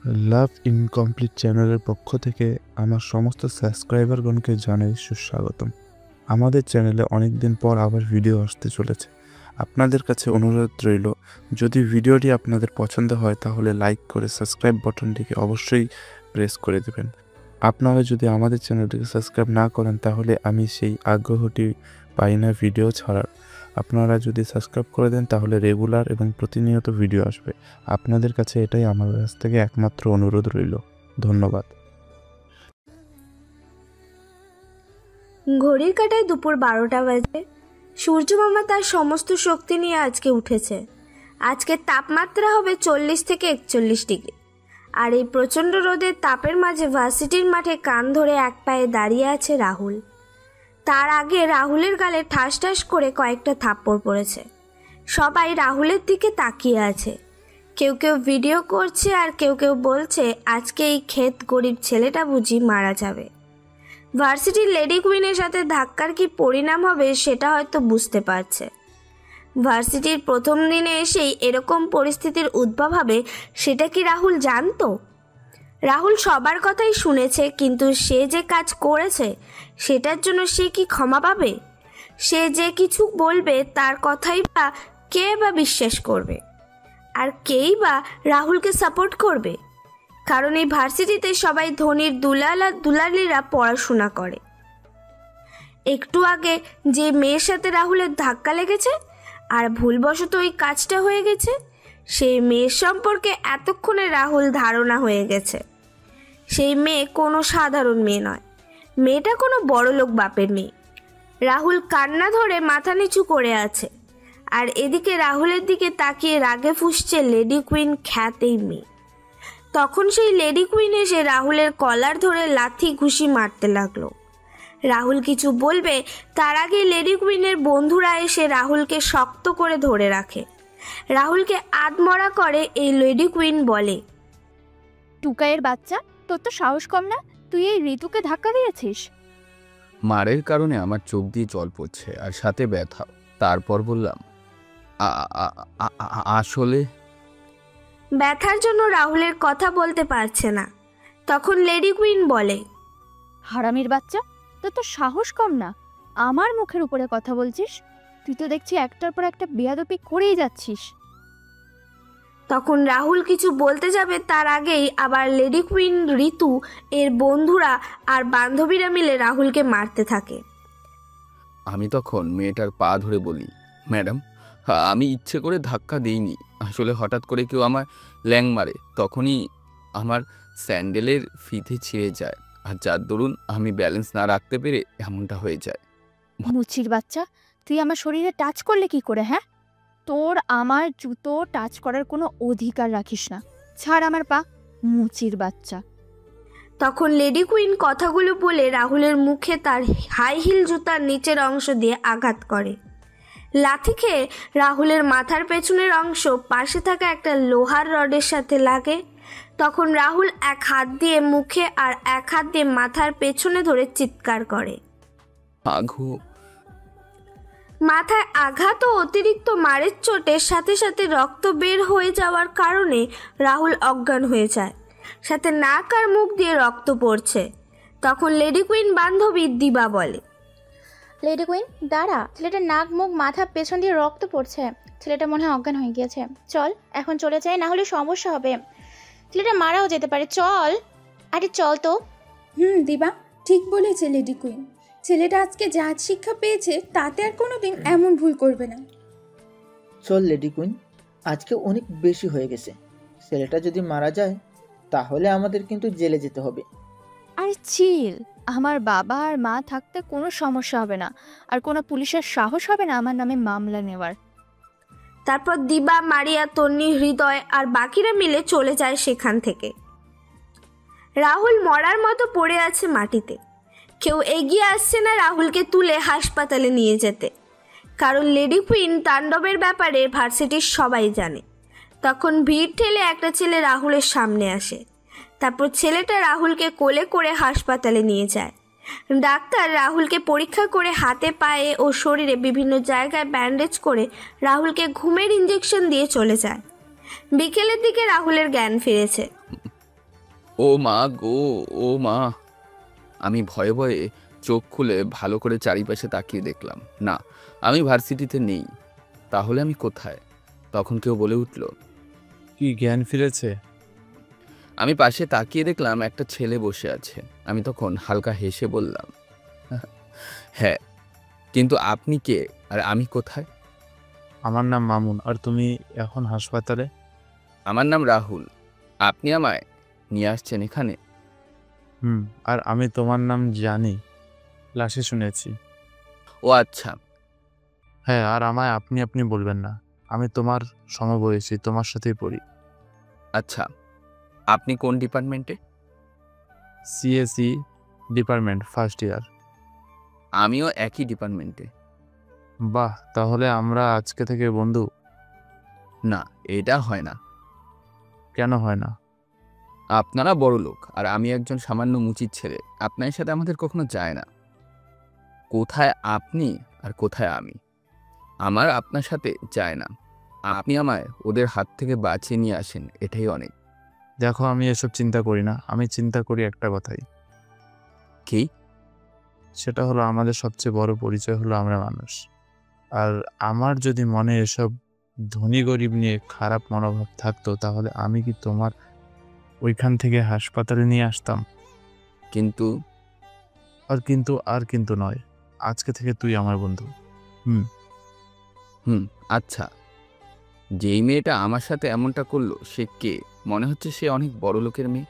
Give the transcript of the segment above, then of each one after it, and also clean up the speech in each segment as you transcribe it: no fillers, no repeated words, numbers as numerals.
লাভ incomplete চ্যানেলের পক্ষ থেকে আমার সমস্ত সাবস্ক্রাইবারগণকে জানাই সুস্বাগতম। আমাদের চ্যানেলে অনেক দিন পর আবার ভিডিও আসতে চলেছে। আপনাদের কাছে অনুরোধ রইল, যদি ভিডিওটি আপনাদের পছন্দ হয় তাহলে লাইক করে সাবস্ক্রাইব বাটনটিকে অবশ্যই প্রেস করে দেবেন। আপনারা যদি আমাদের চ্যানেলটিকে সাবস্ক্রাইব না করেন তাহলে আমি সেই আগ্রহটি পাই না ভিডিও ছাড়ার। আপনারা যদি সাবস্ক্রাইব করে দেন তাহলে রেগুলার এবং প্রতিনিয়ত ভিডিও আসবে। আপনাদের কাছে এটাই আমার কাছ থেকে একমাত্র অনুরোধ রইল। ধন্যবাদ। ঘড়ির কাঁটায় দুপুর 12টা বাজে। সূর্যমামা তার সমস্ত শক্তি নিয়ে আজকে উঠেছে। আজকের তাপমাত্রা হবে 40 থেকে 41 ডিগ্রি। আর এই প্রচণ্ড রোদের তাপের মাঝে ভার্সিটির মাঠে কান ধরে এক পায়ে দাঁড়িয়ে আছে রাহুল। তার আগে রাহুলের গালে ঠাস ঠাস করে কয়েকটা থাপ্পড় পড়েছে। সবাই রাহুলের দিকে তাকিয়ে আছে। কেউ কেউ ভিডিও করছে আর কেউ কেউ বলছে আজকে এই ক্ষেত গরিব ছেলেটা বুঝি মারা যাবে। ভার্সিটির লেডি কুইনের সাথে ধাক্কার কি পরিণাম হবে সেটা হয়তো বুঝতে পারছে। ভার্সিটির প্রথম দিনে এসেই এরকম পরিস্থিতির উদ্ভব হবে সেটা কি রাহুল জানতো? রাহুল সবার কথাই শুনেছে, কিন্তু সে যে কাজ করেছে সেটার জন্য সে কি ক্ষমা পাবে? সে যে কিছু বলবে তার কথাই বা কে বা বিশ্বাস করবে? আর কেই বা রাহুলকে সাপোর্ট করবে? কারণ এই ভার্সিটিতে সবাই ধনীর দুলাল আর দুলালিরা পড়াশোনা করে। একটু আগে যে মেয়ের সাথে রাহুলের ধাক্কা লেগেছে আর ভুলবশত ওই কাজটা হয়ে গেছে, সেই মেয়ের সম্পর্কে এতক্ষণে রাহুল ধারণা হয়ে গেছে। সেই মেয়ে কোনো সাধারণ মেয়ে নয়, মেয়েটা কোনো বড়লোক বাপের মেয়ে। রাহুল কান্না ধরে মাথা নিচু করে আছে, আর এদিকে রাহুলের দিকে তাকিয়ে রাগে ফুঁসছে লেডি কুইন খ্যাতেই মেয়ে। তখন সেই লেডি কুইন এসে রাহুলের কলার ধরে লাথি ঘুষি মারতে লাগলো। রাহুল কিছু বলবে তার আগে লেডি কুইনের বন্ধুরা এসে রাহুলকে শক্ত করে ধরে রাখে। রাহুলকে আধমরা করে এই লেডি কুইন বলে, টুকাইয়ের বাচ্চা, তোর তো সাহস কম না? তুই এই ঋতুকে ধাক্কা দিয়েছিস? মারের কারণে আমার চোখ দিয়ে জল পড়ছে আর সাথে ব্যথা। তারপর বললাম, আসলে ব্যথার জন্য রাহুলের কথা বলতে পারছে না। তখন লেডি কুইন বলে, হারামির বাচ্চা, তোর তো সাহস কম না? আমার মুখের উপরে কথা বলছিস? তুই তো দেখছি একটার পর একটা বেয়াদবি করেই যাচ্ছিস। তখন রাহুল কিছু বলতে যাবে তার আগেই আবার লেডি কুইন, ঋতু এর বন্ধুরা আর বান্ধবীরা মিলে রাহুলকে মারতে থাকে। আমি তখন মেয়েটার পা ধরে বলি, ম্যাডাম, আমি ইচ্ছে করে ধাক্কা দিইনি, আসলে হঠাৎ করে কেউ আমার ল্যাং মারে, তখনই আমার স্যান্ডেলের ফিতে ছিঁড়ে যায়, আর যার দরুন আমি ব্যালেন্স না রাখতে পেরে এমনটা হয়ে যায়। মুচির বাচ্চা, তুই আমার শরীরে টাচ করলে কি করে? হ্যাঁ, তোর আমার জুতো টাচ করার কোনো অধিকার রাখিস না। ছাড় আমার পা, মুচির বাচ্চা। তখন লেডি কুইন কথাগুলো বলে রাহুলের মুখে তার হাই হিল জুতার নিচের অংশ দিয়ে আঘাত করে। লাথি খেয়ে রাহুলের মাথার পেছনের অংশ পাশে থাকা একটা লোহার রডের সাথে লাগে। তখন রাহুল এক হাত দিয়ে মুখে আর এক হাত দিয়ে মাথার পেছনে ধরে চিৎকার করে। মাথায় আঘাত ও অতিরিক্ত মারের চোটের সাথে সাথে রক্ত বের হয়ে যাওয়ার কারণে রাহুল অজ্ঞান হয়ে যায়, সাথে নাক আর মুখ দিয়ে রক্ত পড়ছে। তখন লেডি কুইন বান্ধবী দিবা বলে, লেডি কুইন দাঁড়া, ছেলেটার নাক মুখ মাথা পেছন দিয়ে রক্ত পড়ছে, ছেলেটা মনে হয় অজ্ঞান হয়ে গিয়েছে। চল এখন চলে যাই, না হলে সমস্যা হবে, ছেলেটা মারাও যেতে পারে। চল, আরে চল তো। দিবা ঠিক বলেছে লেডি কুইন। ছেলেটা আজকে যা শিক্ষা পেয়েছে তাতে আর কোনোদিন এমন ভুল করবে না। চল লেডি কুইন, আজকে অনেক বেশি হয়ে গেছে। ছেলেটা যদি মারা যায় তাহলে আমাদের কিন্তু জেলে যেতে হবে। আরে চিল, আমার বাবা আর মা থাকতে কোনো সমস্যা হবে না, আর কোনো পুলিশের সাহস হবে না আমার নামে মামলা নেওয়ার। তারপর দিবা, মারিয়া, তন্নি, হৃদয় আর বাকিরা মিলে চলে যায় সেখান থেকে। রাহুল মরার মতো পড়ে আছে মাটিতে। কেউ এগিয়ে আসছে না রাহুলকে তুলে হাসপাতালে নিয়ে যেতে, কারণ লেডি কুইন তাণ্ডবের ব্যাপারে ভার্সিটির সবাই জানে। তখন ভিড় ঠেলে একটা ছেলে রাহুলের সামনে আসে। তারপর ছেলেটা রাহুলকে কোলে করে হাসপাতালে নিয়ে যায়। ডাক্তার রাহুলকে পরীক্ষা করে হাতে, পায়ে ও শরীরে বিভিন্ন জায়গায় ব্যান্ডেজ করে রাহুলকে ঘুমের ইঞ্জেকশন দিয়ে চলে যায়। বিকেলের দিকে রাহুলের জ্ঞান ফিরেছে। ও মা গো, ও মা! আমি ভয়ে ভয়ে চোখ খুলে ভালো করে চারিপাশে তাকিয়ে দেখলাম, না, আমি ভার্সিটিতে নেই। তাহলে আমি কোথায়? তখন কেউ বলে উঠল। কি জ্ঞান ফিরেছে? আমি পাশে তাকিয়ে দেখলাম একটা ছেলে বসে আছে। আমি তখন হালকা হেসে বললাম, হ্যাঁ, কিন্তু আপনি কে আর আমি কোথায়? আমার নাম মামুন, আর তুমি এখন হাসপাতালে? আমার নাম রাহুল। আপনি আমায় নিয়ে আসছেন এখানে? আর আমি তোমার নাম জানি, ক্লাসে শুনেছি। ও আচ্ছা। হ্যাঁ, আর আমায় আপনি আপনি বলবেন না। আমি তোমার সমবয়সী, তোমার সাথেই পড়ি। আচ্ছা, আপনি কোন ডিপার্টমেন্টে? CSE department, first year. আমিও একই ডিপার্টমেন্টে। বাহ, তাহলে আমরা আজকে থেকে বন্ধু? না, এটা হয় না। কেন হয় না? আপনারা বড় লোক আর আমি একজন সামান্য মুচির ছেলে। আপনার সাথে আমাদের কখনো যায় না। কোথায় আপনি আর কোথায় আমি, আমার আপনার সাথে যায় না। আপনি আমায় ওদের হাত থেকে বাঁচিয়ে নিয়ে আসেন, এটাই অনেক। দেখো, আমি এসব চিন্তা করি না। আমি চিন্তা করি একটা কথাই। কি? সেটা হলো আমাদের সবচেয়ে বড় পরিচয় হলো আমরা মানুষ। আর আমার যদি মনে এসব ধনী গরিব নিয়ে খারাপ মনোভাব থাকতো, তাহলে আমি কি তোমার ওইখান থেকে হাসপাতালে নিয়ে আসতাম? কিন্তু আর কিন্তু নয়। আজকে থেকে তুই আমার বন্ধু। আচ্ছা, যেই মেয়েটা আমার সাথে এমনটা করলো সে কে? মনে হচ্ছে সে অনেক বড় লোকের মেয়ে।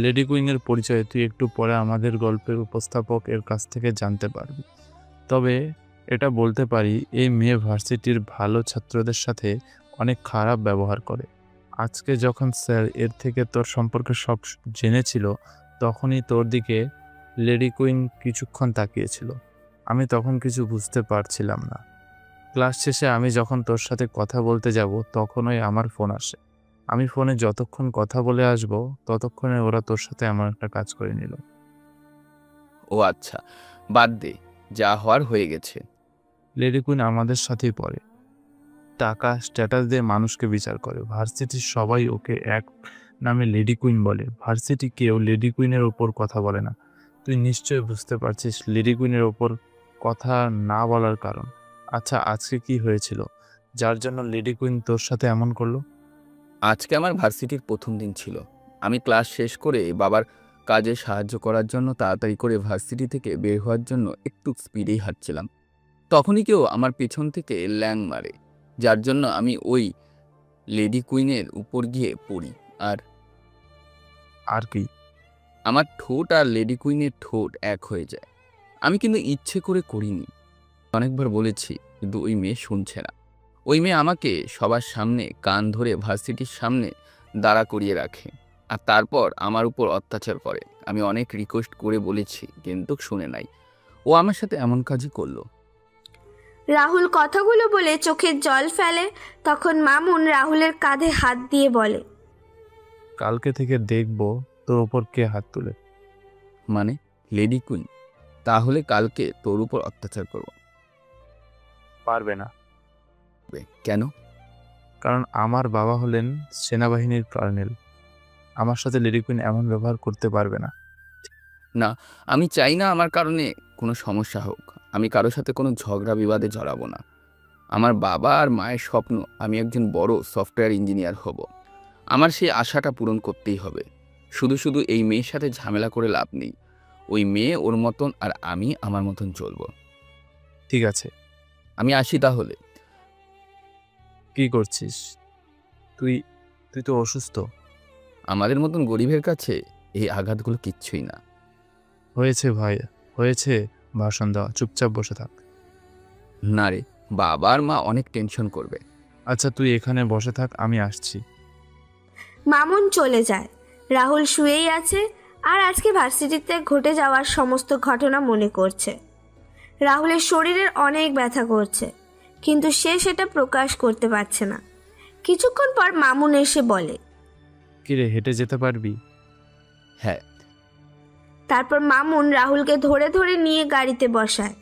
লেডি কুইনের পরিচয় তুই একটু পরে আমাদের গল্পের উপস্থাপক এর কাছ থেকে জানতে পারবি। তবে এটা বলতে পারি, এই মেয়ে ভার্সিটির ভালো ছাত্রদের সাথে অনেক খারাপ ব্যবহার করে। আজকে যখন স্যার এর থেকে তোর সম্পর্কে সব জেনেছিল, তখনই তোর দিকে লেডি কুইন কিছুক্ষণ তাকিয়েছিল। আমি তখন কিছু বুঝতে পারছিলাম না। ক্লাস শেষে আমি যখন তোর সাথে কথা বলতে যাব, তখনই আমার ফোন আসে। আমি ফোনে যতক্ষণ কথা বলে আসব, ততক্ষণে ওরা তোর সাথে এমন একটা কাজ করে নিল। ও আচ্ছা, বাদ দে, যা হওয়ার হয়ে গেছে। লেডি কুইন আমাদের সাথেই পড়ে। টাকা স্ট্যাটাস দিয়ে মানুষকে বিচার করে। ভার্সিটির সবাই ওকে এক নামে লেডি কুইন বলে। ভার্সিটি কেউ লেডি কুইনের ওপর কথা বলে না। তুই নিশ্চয়ই বুঝতে পারছিস লেডি কুইনের ওপর কথা না বলার কারণ। আচ্ছা, আজকে কি হয়েছিল যার জন্য লেডি কুইন তোর সাথে এমন করলো? আজকে আমার ভার্সিটির প্রথম দিন ছিল। আমি ক্লাস শেষ করে বাবার কাজে সাহায্য করার জন্য তাড়াতাড়ি করে ভার্সিটি থেকে বের হওয়ার জন্য একটু স্পিডেই হাঁটছিলাম। তখনই কেউ আমার পেছন থেকে ল্যাং মারে, যার জন্য আমি ওই লেডি কুইনের উপর গিয়ে পড়ি। আর কি? আমার ঠোঁট আর লেডি কুইনের ঠোঁট এক হয়ে যায়। আমি কিন্তু ইচ্ছে করে করিনি। অনেকবার বলেছি, কিন্তু ওই মেয়ে শুনছে না। ওই মেয়ে আমাকে সবার সামনে কান ধরে ভার্সিটির সামনে দাঁড়া করিয়ে রাখে, আর তারপর আমার উপর অত্যাচার করে। আমি অনেক রিকোয়েস্ট করে বলেছি, কিন্তু শুনে নাই। ও আমার সাথে এমন কাজই করলো। রাহুল কথাগুলো বলে চোখের জল ফেলে। তখন মামুন রাহুলের কাঁধে হাত দিয়ে বলে, কালকে থেকে দেখবো তোর ওপর কে হাত তুলে। মানে লেডি কুইন? তাহলে কালকে তোর উপর অত্যাচার করব। পারবে না। কেন? কারণ আমার বাবা হলেন সেনাবাহিনীর কর্নেল। আমার সাথে লেডি কুইন এমন ব্যবহার করতে পারবে না। না, আমি চাই না আমার কারণে কোনো সমস্যা হোক। আমি কারোর সাথে কোনো ঝগড়া বিবাদে জড়াবো না। আমার বাবা আর মায়ের স্বপ্ন আমি একজন বড় সফটওয়্যার ইঞ্জিনিয়ার হব। আমার সেই আশাটা পূরণ করতেই হবে। শুধু শুধু এই মেয়ের সাথে ঝামেলা করে লাভ নেই। ওই মেয়ে ওর মতন আর আমি আমার মতন চলবো। ঠিক আছে, আমি আসি তাহলে। কি করছিস তুই? তুই তো অসুস্থ। আমাদের মতন গরিবের কাছে এই আঘাতগুলো কিচ্ছুই না। হয়েছে ভাই, হয়েছে। ভাষণ দেওয়া, চুপচাপ বসে থাক। না রে, বাবা আর মা অনেক টেনশন করবে। আচ্ছা, তুই এখানে বসে থাক, আমি আসছি। মামুন চলে যায়। রাহুল শুয়েই আছে আর আজকে ভার্সিটিতে ঘটে যাওয়ার সমস্ত ঘটনা মনে করছে। রাহুলের শরীরের অনেক ব্যথা করছে, কিন্তু সে সেটা প্রকাশ করতে পারছে না। কিছুক্ষণ পর মামুন এসে বলে, কিরে, হেঁটে যেতে পারবি? হ্যাঁ। তারপর মামুন রাহুলকে ধরে ধরে নিয়ে গাড়িতে বসায়।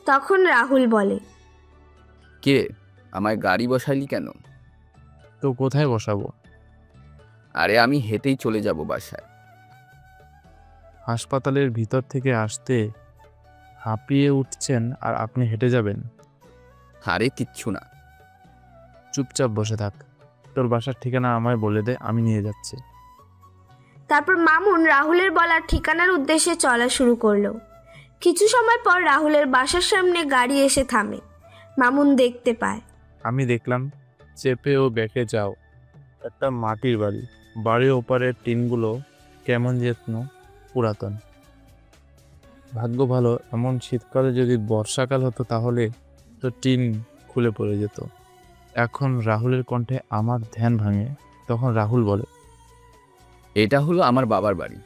তখন রাহুল বলে, কে আমায় গাড়ি বসাইলি কেন? তো কোথায় বসাবো? আরে আমি হেঁটেই চলে যাব বাসায়। হাসপাতালের ভিতর থেকে আসতে হাঁপিয়ে উঠছেন আর আপনি হেঁটে যাবেন? আরে কিচ্ছু না। চুপচাপ বসে থাক। তোর বাসার ঠিকানা আমায় বলে দে, আমি নিয়ে যাচ্ছি। তারপর মামুন রাহুলের বলা ঠিকানার উদ্দেশ্যে চলা শুরু করলো। কিছু সময় পর রাহুলের বাসার সামনে গাড়ি এসে থামে। মামুন দেখতে পায়। আমি দেখলাম চেপে ও বেঁকে যাও একটা মাটির বাড়ি। বাড়ির ওপারের টিনগুলো কেমন যেন পুরাতন। ভাগ্য ভালো, এমন শীতকালে যদি বর্ষাকাল হতো তাহলে তো টিন খুলে পড়ে যেত। এখন রাহুলের কণ্ঠে আমার ধ্যান ভাঙে। তখন রাহুল বলে, এটা হলো আমার বাবার বাড়ি।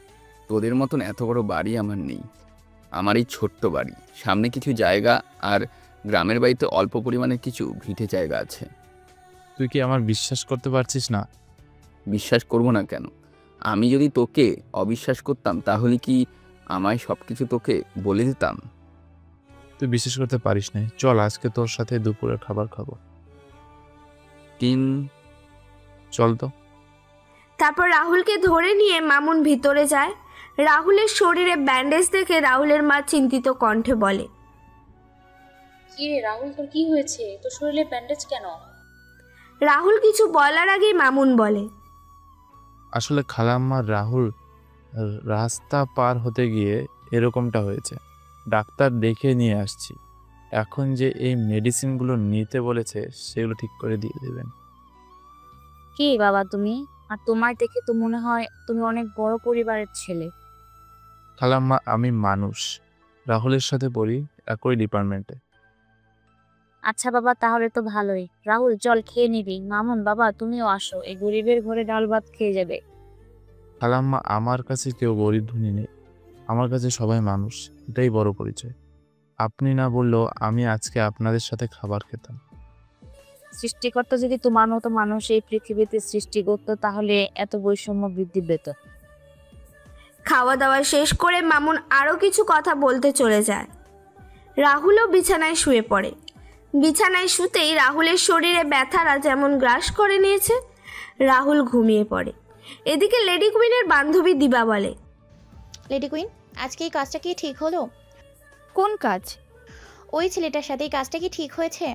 তোদের মতন এত বড় বাড়ি আমার নেই। আমার এই ছোট্ট বাড়ি, সামনে কিছু জায়গা আর গ্রামের বাড়িতে অল্প পরিমাণে কিছু ভিটে জায়গা আছে। তুই কি আমার বিশ্বাস করতে পারছিস না? বিশ্বাস করব না কেন? আমি যদি তোকে অবিশ্বাস করতাম তাহলে কি আমায় সব কিছু তোকে বলে দিতাম? তুই বিশ্বাস করতে পারিস না। চল আজকে তোর সাথে দুপুরের খাবার খাবো। টিন, চল তো। তারপর রাহুলকে ধরে নিয়ে মামুন ভিতরে যায়। রাহুলের শরীরে ব্যান্ডেজ দেখে রাহুলের মা চিন্তিত কণ্ঠে বলে, কি রে রাহুল, তোর কি হয়েছে? তোর শরীরে ব্যান্ডেজ কেন? রাহুল কিছু বলার আগেই মামুন বলে, আসলে খালাম্মা রাহুল রাস্তা পার হতে গিয়ে এরকমটা হয়েছে। ডাক্তার দেখে নিয়ে আসছি। এখন যে এই মেডিসিনগুলো নিতে বলেছে সেগুলো ঠিক করে দিয়ে দেবেন। কি বাবা তুমি? আর তোমার দেখে তো মনে হয় তুমি অনেক বড় পরিবারের ছেলে। খালাম্মা, আমি মানুষ, রাহুলের সাথে পড়ি একই ডিপার্টমেন্টে। আচ্ছা বাবা, তাহলে তো ভালোই। রাহুল চল খেয়ে নিবি। মামুন বাবা তুমিও আসো, এই গরিবের ঘরে ডাল ভাত খেয়ে যাবে। খালাম্মা, আমার কাছে কেউ গরিব ধনী নেই। আমার কাছে সবাই মানুষ, এটাই বড় পরিচয়। আপনি না বললেও আমি আজকে আপনাদের সাথে খাবার খেতাম। সৃষ্টিকর্তা যদি তোমার মতো মানুষ এই পৃথিবীতে সৃষ্টি করতো তাহলে এত বৈষম্য বৃদ্ধি পেত। খাওয়া দাওয়া শেষ করে মামুন আরও কিছু কথা বলতে চলে যায়। রাহুলও বিছানায় শুয়ে পড়ে। বিছানায় শুতেই রাহুলের শরীরে ব্যথারা যেমন গ্রাস করে নিয়েছে। রাহুল ঘুমিয়ে পড়ে। এদিকে লেডি কুইনের বান্ধবী দিবা বলে, লেডি কুইন, আজকে এই কাজটা কি ঠিক হলো? কোন কাজ? ওই ছেলেটার সাথে এই কাজটা কি ঠিক হয়েছে?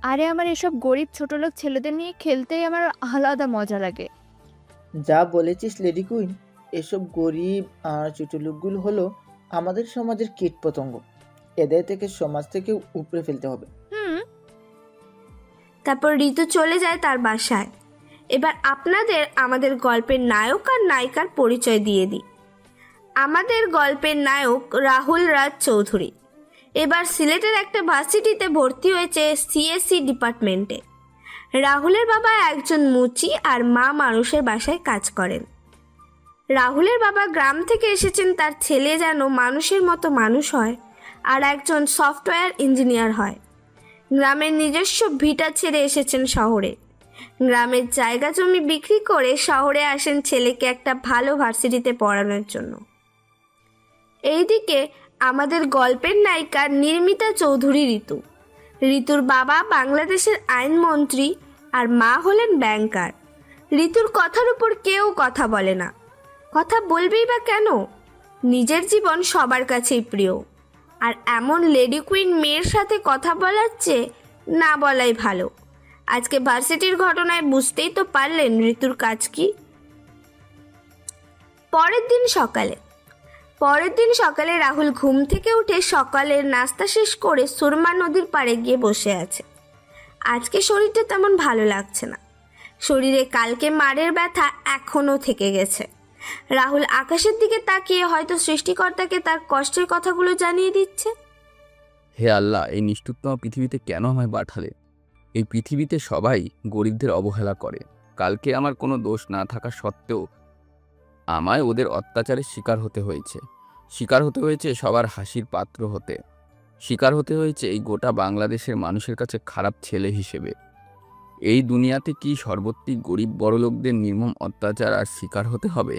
আরে আমার এসব গরিব ছোটলোক ছেলেদের নিয়ে খেলতেই আমার আলাদা মজা লাগে। যা বলেছিস লেডি কুইন, এসব গরিব আর ছোটলোকগুলো হলো আমাদের সমাজের কীটপতঙ্গ। এদের থেকে সমাজ থেকে উপড়ে ফেলতে হবে। তারপর ঋতু চলে যায় তার বাসায়। এবার আপনাদের আমাদের গল্পের নায়ক আর নায়িকার পরিচয় দিয়ে দিই। আমাদের গল্পের নায়ক রাহুল রাজ চৌধুরী। এবার সিলেটের একটা ভার্সিটিতে ভর্তি হয়েছে সিএসসি ডিপার্টমেন্টে। রাহুলের বাবা একজন মুচি আর মা মানুষের বাসায় কাজ করেন। রাহুলের বাবা গ্রাম থেকে এসেছেন তার ছেলে যেন মানুষের মতো মানুষ হয় আর একজন সফটওয়্যার ইঞ্জিনিয়ার হয়। গ্রামের নিজস্ব ভিটা ছেড়ে এসেছেন শহরে। গ্রামের জায়গা জমি বিক্রি করে শহরে আসেন ছেলেকে একটা ভালো ভার্সিটিতে পড়ানোর জন্য। এইদিকে আমাদের গল্পের নায়িকা নির্মিতা চৌধুরী ঋতু। ঋতুর বাবা বাংলাদেশের আইনমন্ত্রী আর মা হলেন ব্যাংকার। ঋতুর কথার উপর কেউ কথা বলে না। কথা বলবেই বা কেন? নিজের জীবন সবার কাছেই প্রিয়। আর এমন লেডি কুইন মেয়ের সাথে কথা বলার চেয়ে না বলাই ভালো। আজকে ভার্সিটির ঘটনায় বুঝতেই তো পারলেন ঋতুর কাজ কি। পরের দিন সকালে রাহুল ঘুম থেকে উঠে সকালের নাস্তা শেষ করে সুরমা নদীর পাড়ে গিয়ে বসে আছে। আজকে শরীরটা তেমন ভালো লাগছে না। শরীরে কালকে মারের ব্যথা এখনও থেকে গেছে। রাহুল আকাশের দিকে তাকিয়ে হয়তো সৃষ্টিকর্তাকে তার কষ্টের কথাগুলো জানিয়ে দিচ্ছে। হে আল্লাহ, এই নিষ্ঠুরতম পৃথিবীতে কেন আমায় পাঠালে? এই পৃথিবীতে সবাই গরিবদের অবহেলা করে। কালকে আমার কোনো দোষ না থাকা সত্ত্বেও আমায় ওদের অত্যাচারের শিকার হতে হয়েছে সবার হাসির পাত্র হতে। শিকার হতে হয়েছে এই গোটা বাংলাদেশের মানুষের কাছে খারাপ ছেলে হিসেবে। এই দুনিয়াতে কি সর্বত্রই গরিব বড়লোকদের নির্মম অত্যাচার আর শিকার হতে হবে?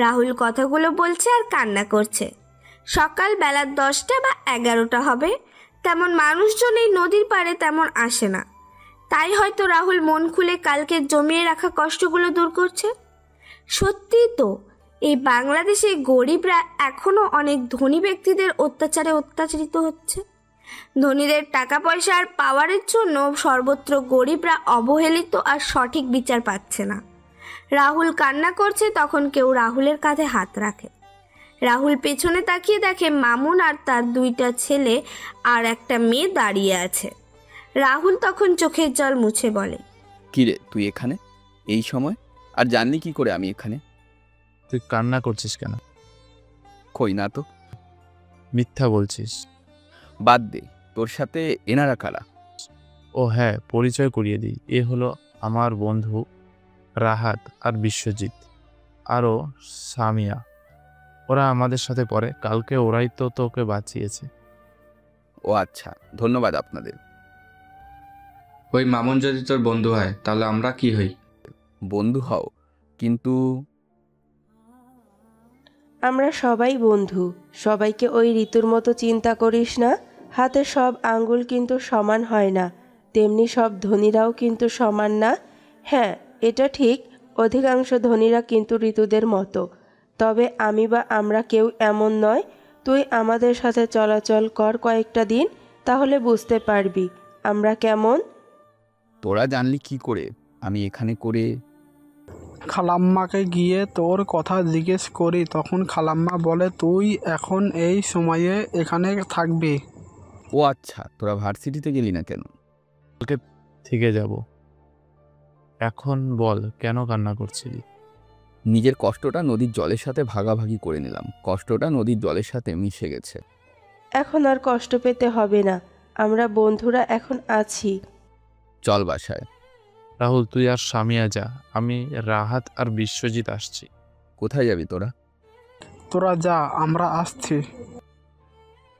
রাহুল কথাগুলো বলছে আর কান্না করছে। সকাল বেলা 10টা বা 11টা হবে। তেমন মানুষজন এই নদীর পাড়ে তেমন আসে না। তাই হয়তো রাহুল মন খুলে কালকে জমিয়ে রাখা কষ্টগুলো দূর করছে। সত্যিই তো এই বাংলাদেশে গরিবরা এখনো অনেক ধনী ব্যক্তিদের অত্যাচারে অত্যাচারিত হচ্ছে। ধনীদের টাকা পয়সা আর পাওয়ারের জন্য সর্বত্র গরিবরা অবহেলিত আর সঠিক বিচার পাচ্ছে না। রাহুল কান্না করছে, তখন কেউ রাহুলের কাঁধে হাত রাখে। রাহুল পেছনে তাকিয়ে দেখে মামুন আর তার 2টা ছেলে আর একটা মেয়ে দাঁড়িয়ে আছে। রাহুল তখন চোখের জল মুছে বলে, কিরে তুই এখানে এই সময়? আর জানলি কি করে আমি এখানে? তুই কান্না করছিস কেন? কই না তো। মিথ্যা বলছিস। বাদ দে, তোর সাথে এনারা কারা? ও হ্যাঁ, পরিচয় করিয়ে দিই। এ হলো আমার বন্ধু রাহাত আর বিশ্বজিৎ, আরও সামিয়া। ওরা আমাদের সাথে পড়ে। কালকে ওরাই তো তোকে বাঁচিয়েছে। ও আচ্ছা, ধন্যবাদ আপনাদের। ওই মামুন যদি তোর বন্ধু হয় তাহলে আমরা কি হই? বন্ধু হও, কিন্তু আমরা সবাই বন্ধু। সবাইকে ওই ঋতুর মতো চিন্তা করিস না। হাতে সব আঙ্গুল কিন্তু সমান হয় না, তেমনি সব ধনীরাও কিন্তু সমান না। হ্যাঁ, এটা ঠিক, অধিকাংশ ধনীরা কিন্তু ঋতুদের মতো। তবে আমি বা আমরা কেউ এমন নয়। তুই আমাদের সাথে চলাচল কর কয়েকটা দিন, তাহলে বুঝতে পারবি আমরা কেমন। তোরা জানলি কি করে আমি এখানে করে? খালাম্মাকে গিয়ে তোর কথা জিজ্ঞেস করি, তখন খালাম্মা বলে তুই এখন এই সময়ে এখানে থাকবি। ও আচ্ছা, তোরা ভার্সিটিতে গেলি না কেন? কালকে থেকে যাব। এখন বল, কেন কান্না করছিলি? নিজের কষ্টটা নদীর জলের সাথে ভাগাভাগি করে নিলাম। কষ্টটা নদীর জলের সাথে মিশে গেছে। এখন আর কষ্ট পেতে হবে না, আমরা বন্ধুরা এখন আছি। চল বাসায়। রাহুল, তুই আর সামিয়া যা, আমি রাহাত আর বিশ্বজিৎ আসছি। কোথায় যাবি তোরা? তোরা যা, আমরা আসছি।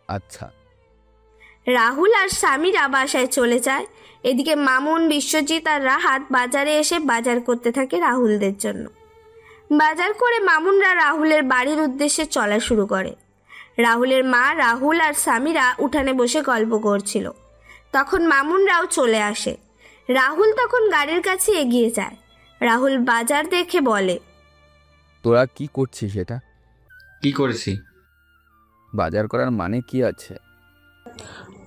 আচ্ছা। রাহুল আর সামিরা বাসায় চলে যায়। এদিকে মামুন, বিশ্বজিৎ আর রাহাত বাজারে এসে বাজার করতে থাকে রাহুলদের জন্য। বাজার করে মামুনরা রাহুলের বাড়ির উদ্দেশ্যে চলা শুরু করে। রাহুলের মা রাহুল আর সামিরা উঠানে বসে গল্প করছিল। তখন মামুনরাও চলে আসে। রাহুল তখন গাড়ির কাছে এগিয়ে যায়। রাহুল বাজার দেখে বলে, তোরা কি করছিস এটা? কি করেছি? বাজার করার মানে কি আছে?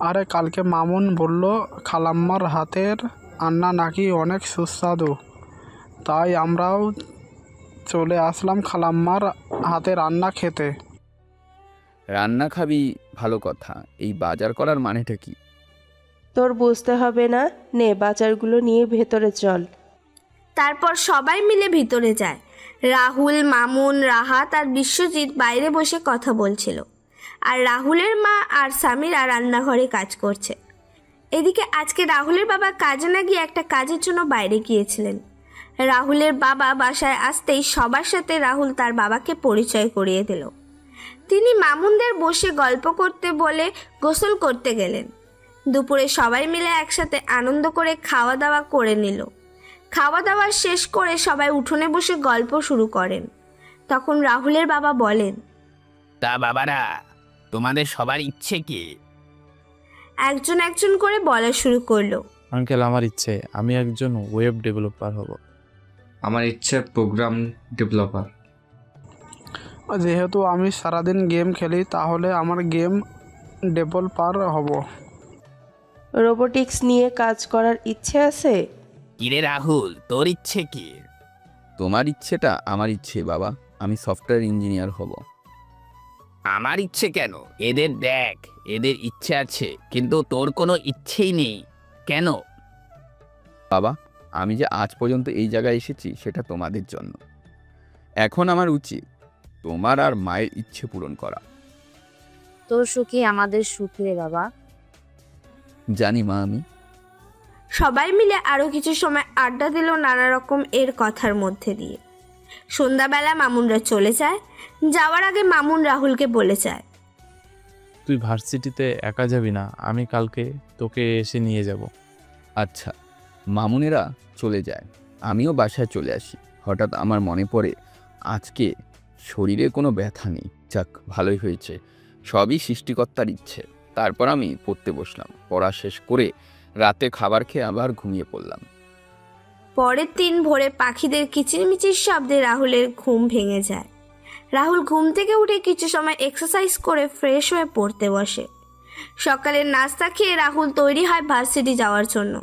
আরে কালকে মামুন বলল খালাম্মার হাতের রান্না নাকি অনেক সুস্বাদু, তাই আমরাও চলে আসলাম খালাম্মার হাতে রান্না খেতে। রান্না খাবি, ভালো কথা। এই বাজার করার মানেটা কি? তোর বুঝতে হবে না, নে বাজারগুলো নিয়ে ভেতরে চল। তারপর সবাই মিলে ভিতরে যায়। রাহুল, মামুন, রাহাত আর বিশ্বজিৎ বাইরে বসে কথা বলছিল, আর রাহুলের মা আর সামিরা রান্নাঘরে কাজ করছে। এদিকে আজকে রাহুলের বাবা কাজে না গিয়ে একটা কাজের জন্য বাইরে গিয়েছিলেন। রাহুলের বাবা বাসায় আসতেই সবার সাথে রাহুল তার বাবাকে পরিচয় করিয়ে দিল। তিনি মামুনদের বসে গল্প করতে বলে গোসল করতে গেলেন। দুপুরে সবাই মিলে একসাথে আনন্দ করে খাওয়া দাওয়া করে নিল। খাওয়া দাওয়া শেষ করে সবাই উঠোনে বসে গল্প শুরু করেন। তখন রাহুলের বাবা বলেন, তা বাবারা, তোমাদের সবার ইচ্ছে কি? একজন একজন করে বলা শুরু করলো। আঙ্কেল, আমার ইচ্ছে আমি একজন ওয়েব ডেভেলপার হব। আমার ইচ্ছে প্রোগ্রাম ডেভেলপার। যেহেতু আমি সারাদিন গেম খেলি, তাহলে আমার গেম ডেভেলপার হব। রোবোটিক্স নিয়ে কাজ করার ইচ্ছে আছে। কিরে রাহুল, তোর ইচ্ছে কি? তোমার ইচ্ছেটা আমার ইচ্ছে বাবা, আমি সফটওয়্যার ইঞ্জিনিয়ার হব। আমার ইচ্ছে কেন? এদের দেখ, এদের ইচ্ছে আছে, কিন্তু তোর কোনো ইচ্ছেই নেই কেন? বাবা, আমি যে আজ পর্যন্ত এই জায়গায় এসেছি সেটা তোমাদের জন্য। এখন আমার উচিত তোমার আর মায়ের ইচ্ছে পূরণ করা। তোর সুখী আমাদের সুখ রে বাবা। জানি মা। আমি সবাই মিলে আরও কিছু সময় আড্ডা দিল নানা রকম এর কথার মধ্যে দিয়ে। সন্ধ্যাবেলা মামুনরা চলে যায়। যাওয়ার আগে মামুন রাহুলকে বলে যায়, তুই ভার্সিটিতে একা যাবি না, আমি কালকে তোকে এসে নিয়ে যাব। আচ্ছা। মামুনেরা চলে যায়, আমিও বাসায় চলে আসি। হঠাৎ আমার মনে পড়ে আজকে শরীরে কোনো ব্যথা নেই। যাক, ভালোই হয়েছে, সবই সৃষ্টিকর্তার ইচ্ছে। তারপর আমি পড়তে বসলাম। পড়া শেষ করে রাতে খাবার খেয়ে আবার ঘুমিয়ে পড়লাম। পরের দিন ভোরে পাখিদের কিচিরমিচির শব্দে রাহুলের ঘুম ভেঙে যায়। রাহুল ঘুম থেকে উঠে কিছু সময় এক্সারসাইজ করে ফ্রেশ হয়ে পড়তে বসে। সকালের নাস্তা খেয়ে রাহুল তৈরি হয় ভার্সিটি যাওয়ার জন্য।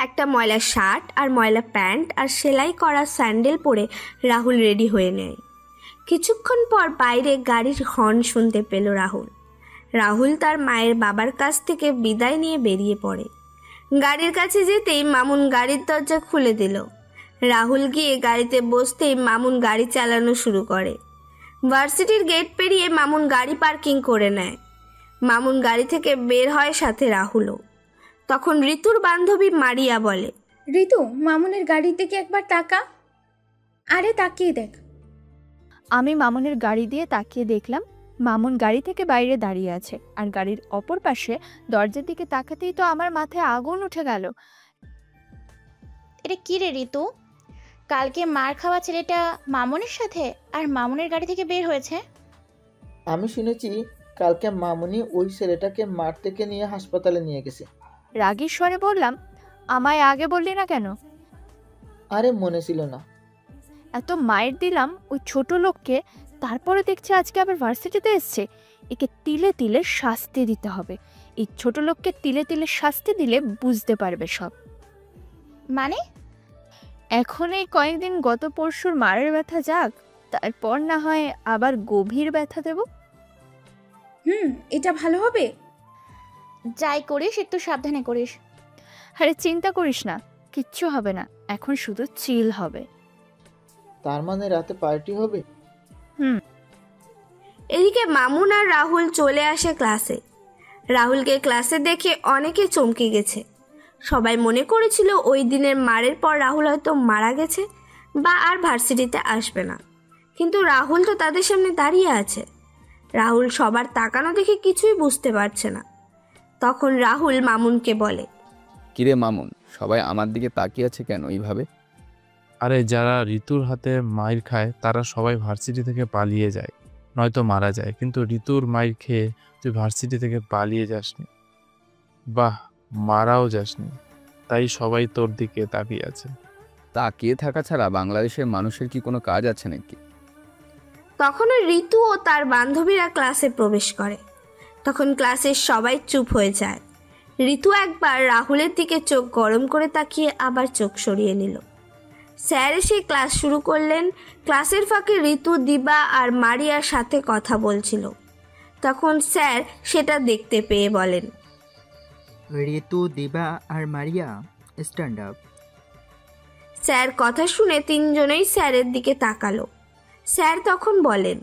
একটা ময়লা শার্ট আর ময়লা প্যান্ট আর সেলাই করা স্যান্ডেল পরে রাহুল রেডি হয়ে নেয়। কিছুক্ষণ পর বাইরে গাড়ির হর্ন শুনতে পেল রাহুল। রাহুল তার মায়ের বাবার কাছ থেকে বিদায় নিয়ে বেরিয়ে পড়ে। গাড়ির কাছে যেতেই মামুন গাড়ির দরজা খুলে দিল। রাহুল গিয়ে গাড়িতে বসতেই মামুন গাড়ি চালানো শুরু করে। ভার্সিটির গেট পেরিয়ে মামুন গাড়ি পার্কিং করে নেয়। মামুন গাড়ি থেকে বের হয়, সাথে রাহুলও। তখন ঋতুর বান্ধবী মারিয়া বলে, ঋতু, মামুনের গাড়ির দিকে একবার তাকা। আরে তাকিয়ে দেখ। আমি মামুনের গাড়ি দিয়ে তাকিয়ে দেখলাম মামুন গাড়ি থেকে বাইরে দাঁড়িয়ে আছে, আর গাড়ির অপর পাশে দরজার দিকে তাকাতেই তো আমার মাথায় আগুন উঠে গেল। এটা কি রে ঋতু? কালকে মার খাওয়া ছেলেটা মামুনের সাথে আর মামুনের গাড়ি থেকে বের হয়েছে। আমি শুনেছি কালকে মামুনি ওই ছেলেটাকে মাঠ থেকে নিয়ে হাসপাতালে নিয়ে গেছে। রাগীর স্বরে বললাম, আমায় আগে বললি না কেন? আরে মনে ছিল না। এত মায়ের দিলাম ওই ছোট লোককে, তারপরে দেখছি আজকে আবার ভার্সিটিতে এসছে। একে তিলে তিলে শাস্তি দিতে হবে। এই ছোট লোককে তিলে তিলে শাস্তি দিলে বুঝতে পারবে সব। মানে? এখন এই কয়েকদিন গত পরশুর মারের ব্যথা যাক, তারপর না হয় আবার গভীর ব্যথা দেব। এটা ভালো হবে। যাই করিস একটু সাবধানে করিস। আরে চিন্তা করিস না, কিচ্ছু হবে না। এখন শুধু চিল হবে। তার মানে রাতে পার্টি হবে? এদিকে মামুন আর রাহুল চলে আসে ক্লাসে। রাহুলকে ক্লাসে দেখে অনেকে চমকে গেছে। সবাই মনে করেছিল ওই দিনের মারের পর রাহুল হয়তো মারা গেছে বা আর ভার্সিটিতে আসবে না, কিন্তু রাহুল তো তাদের সামনে দাঁড়িয়ে আছে। রাহুল সবার তাকানো দেখে কিছুই বুঝতে পারছে না। তখন রাহুল মামুনকে বলে, কিরে মামুন, সবাই আমার দিকে তাকিয়ে আছে কেন এইভাবে? আরে যারা ঋতুর হাতে মাইর খায় তারা সবাই ভার্সিটি থেকে পালিয়ে যায়, নয়তো মারা যায়। কিন্তু ঋতুর মাইর খেয়ে তুই ভার্সিটি থেকে পালিয়ে যাসনি, বাহ, মারাও যাসনি, তাই সবাই তোর দিকে তাকিয়ে আছে। তাকিয়ে থাকা ছাড়া বাংলাদেশের মানুষের কি কোনো কাজ আছে নাকি? তখনও ঋতু ও তার বান্ধবীরা ক্লাসে প্রবেশ করে। তখন ক্লাসের সবাই চুপ হয়ে যায়। ঋতু একবার রাহুলের দিকে চোখ গরম করে তাকিয়ে আবার চোখ সরিয়ে নিল। স্যার এসে ক্লাস শুরু করলেন। ক্লাসের ফাঁকে ঋতু, দিবা আর মারিয়ার সাথে কথা বলছিল। তখন স্যার সেটা দেখতে পেয়ে বলেন, ঋতু, দিবা আর মারিয়া, স্ট্যান্ড আপ। স্যার কথা শুনে তিনজনেই স্যারের দিকে তাকালো। স্যার তখন বলেন,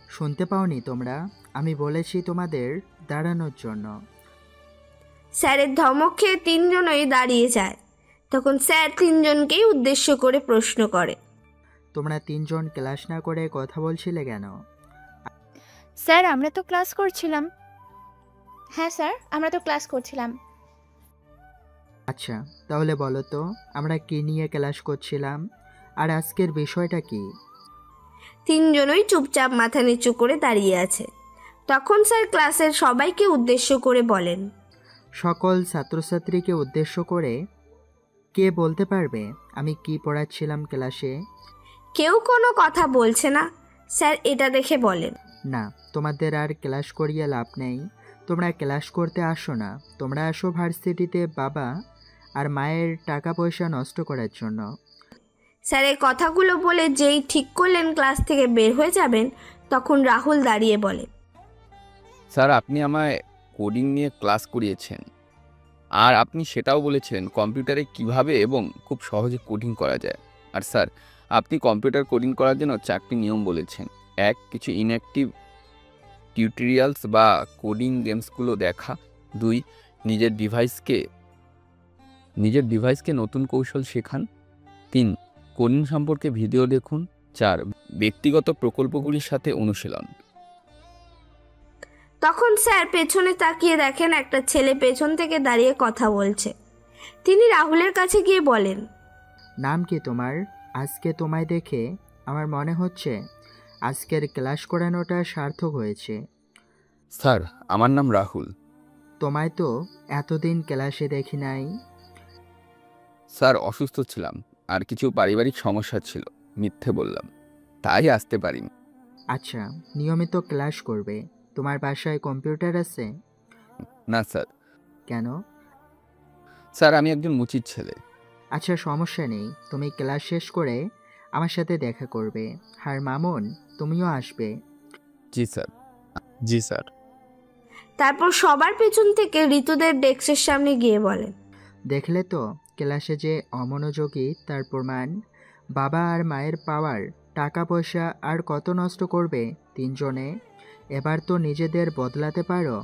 শুনতে পাওনি তোমরা? আমি বলেছি তোমাদের দাঁড়ানোর জন্য। স্যারের ধমক খেয়ে তিনজনই দাঁড়িয়ে যায়। তখন স্যার তিনজনকেই উদ্দেশ্য করে প্রশ্ন করে, তোমরা তিনজন ক্লাস না করে কথা বলছিলে কেন? স্যার আমরা তো ক্লাস করছিলাম। হ্যাঁ স্যার, আমরা তো ক্লাস করছিলাম। আচ্ছা, তাহলে বলো তো আমরা কি নিয়ে ক্লাস করছিলাম আর আজকের বিষয়টা কি? তিনজনই চুপচাপ মাথা নিচু করে দাঁড়িয়ে আছে। তখন স্যার ক্লাসের সবাইকে উদ্দেশ্য করে বলেন, সকল ছাত্রছাত্রীকে উদ্দেশ্য করে কে বলতে পারবে আমি কি পড়াচ্ছিলাম ক্লাসে? কেউ কোনো কথা বলছে না। স্যার এটা দেখে বলেন, না, তোমাদের আর ক্লাস করিয়ে লাভ নেই। তোমরা ক্লাস করতে আসো না, তোমরা আসো ভার্সিটিতে বাবা আর মায়ের টাকা পয়সা নষ্ট করার জন্য। স্যার এই কথাগুলো বলে যেই ঠিক করলেন ক্লাস থেকে বের হয়ে যাবেন, তখন রাহুল দাঁড়িয়ে বলে, স্যার আপনি আমায় কোডিং নিয়ে ক্লাস করিয়েছেন, আর আপনি সেটাও বলেছিলেন কম্পিউটারে কিভাবে এবং খুব সহজে কোডিং করা যায়। আর স্যার আপনি কম্পিউটার কোডিং করার জন্য 4টি নিয়ম বলেছেন। 1, কিছু ইনঅ্যাক্টিভ টিউটোরিয়ালস বা কোডিং গেমসগুলো দেখা। 2, নিজের ডিভাইসকে নতুন কৌশল শেখান। 3, কোডিং সম্পর্কে ভিডিও দেখুন। 4, ব্যক্তিগত প্রকল্পগুলির সাথে অনুশীলন। তখন স্যার পেছনে তাকিয়ে দেখেন একটা ছেলে পেছন থেকে দাঁড়িয়ে কথা বলছে। তিনি রাহুলের কাছে গিয়ে বলেন, নাম কি তোমার? আজকে তোমায় দেখে আমার মনে হচ্ছে আজকের ক্লাস করানোটা সার্থক হয়েছে। স্যার আমার নাম রাহুল। তোমায় তো এতদিন ক্লাসে দেখি নাই। স্যার অসুস্থ ছিলাম আর কিছু পারিবারিক সমস্যা ছিল, মিথ্যে বললাম, তাই আসতে পারিনি। আচ্ছা, নিয়মিত ক্লাস করবে। তোমার বাসায় কম্পিউটার আছে? না স্যার। কেন? স্যার আমি একজন মুচির ছেলে। আচ্ছা, সমস্যা নেই, তুমি ক্লাস শেষ করে আমার সাথে দেখা করবে। আর মামুন, তুমিও আসবে। জি স্যার। জি স্যার। তারপর সবার পেছন থেকে ঋতুদের ডেস্কের সামনে গিয়ে বলেন, দেখলে তো ক্লাসে যে অমনোযোগী তার প্রমাণ। বাবা আর মায়ের পাওয়ার, টাকা পয়সা আর কত নষ্ট করবে তিনজনে। এবার তো নিজেদের বদলাতে পারো।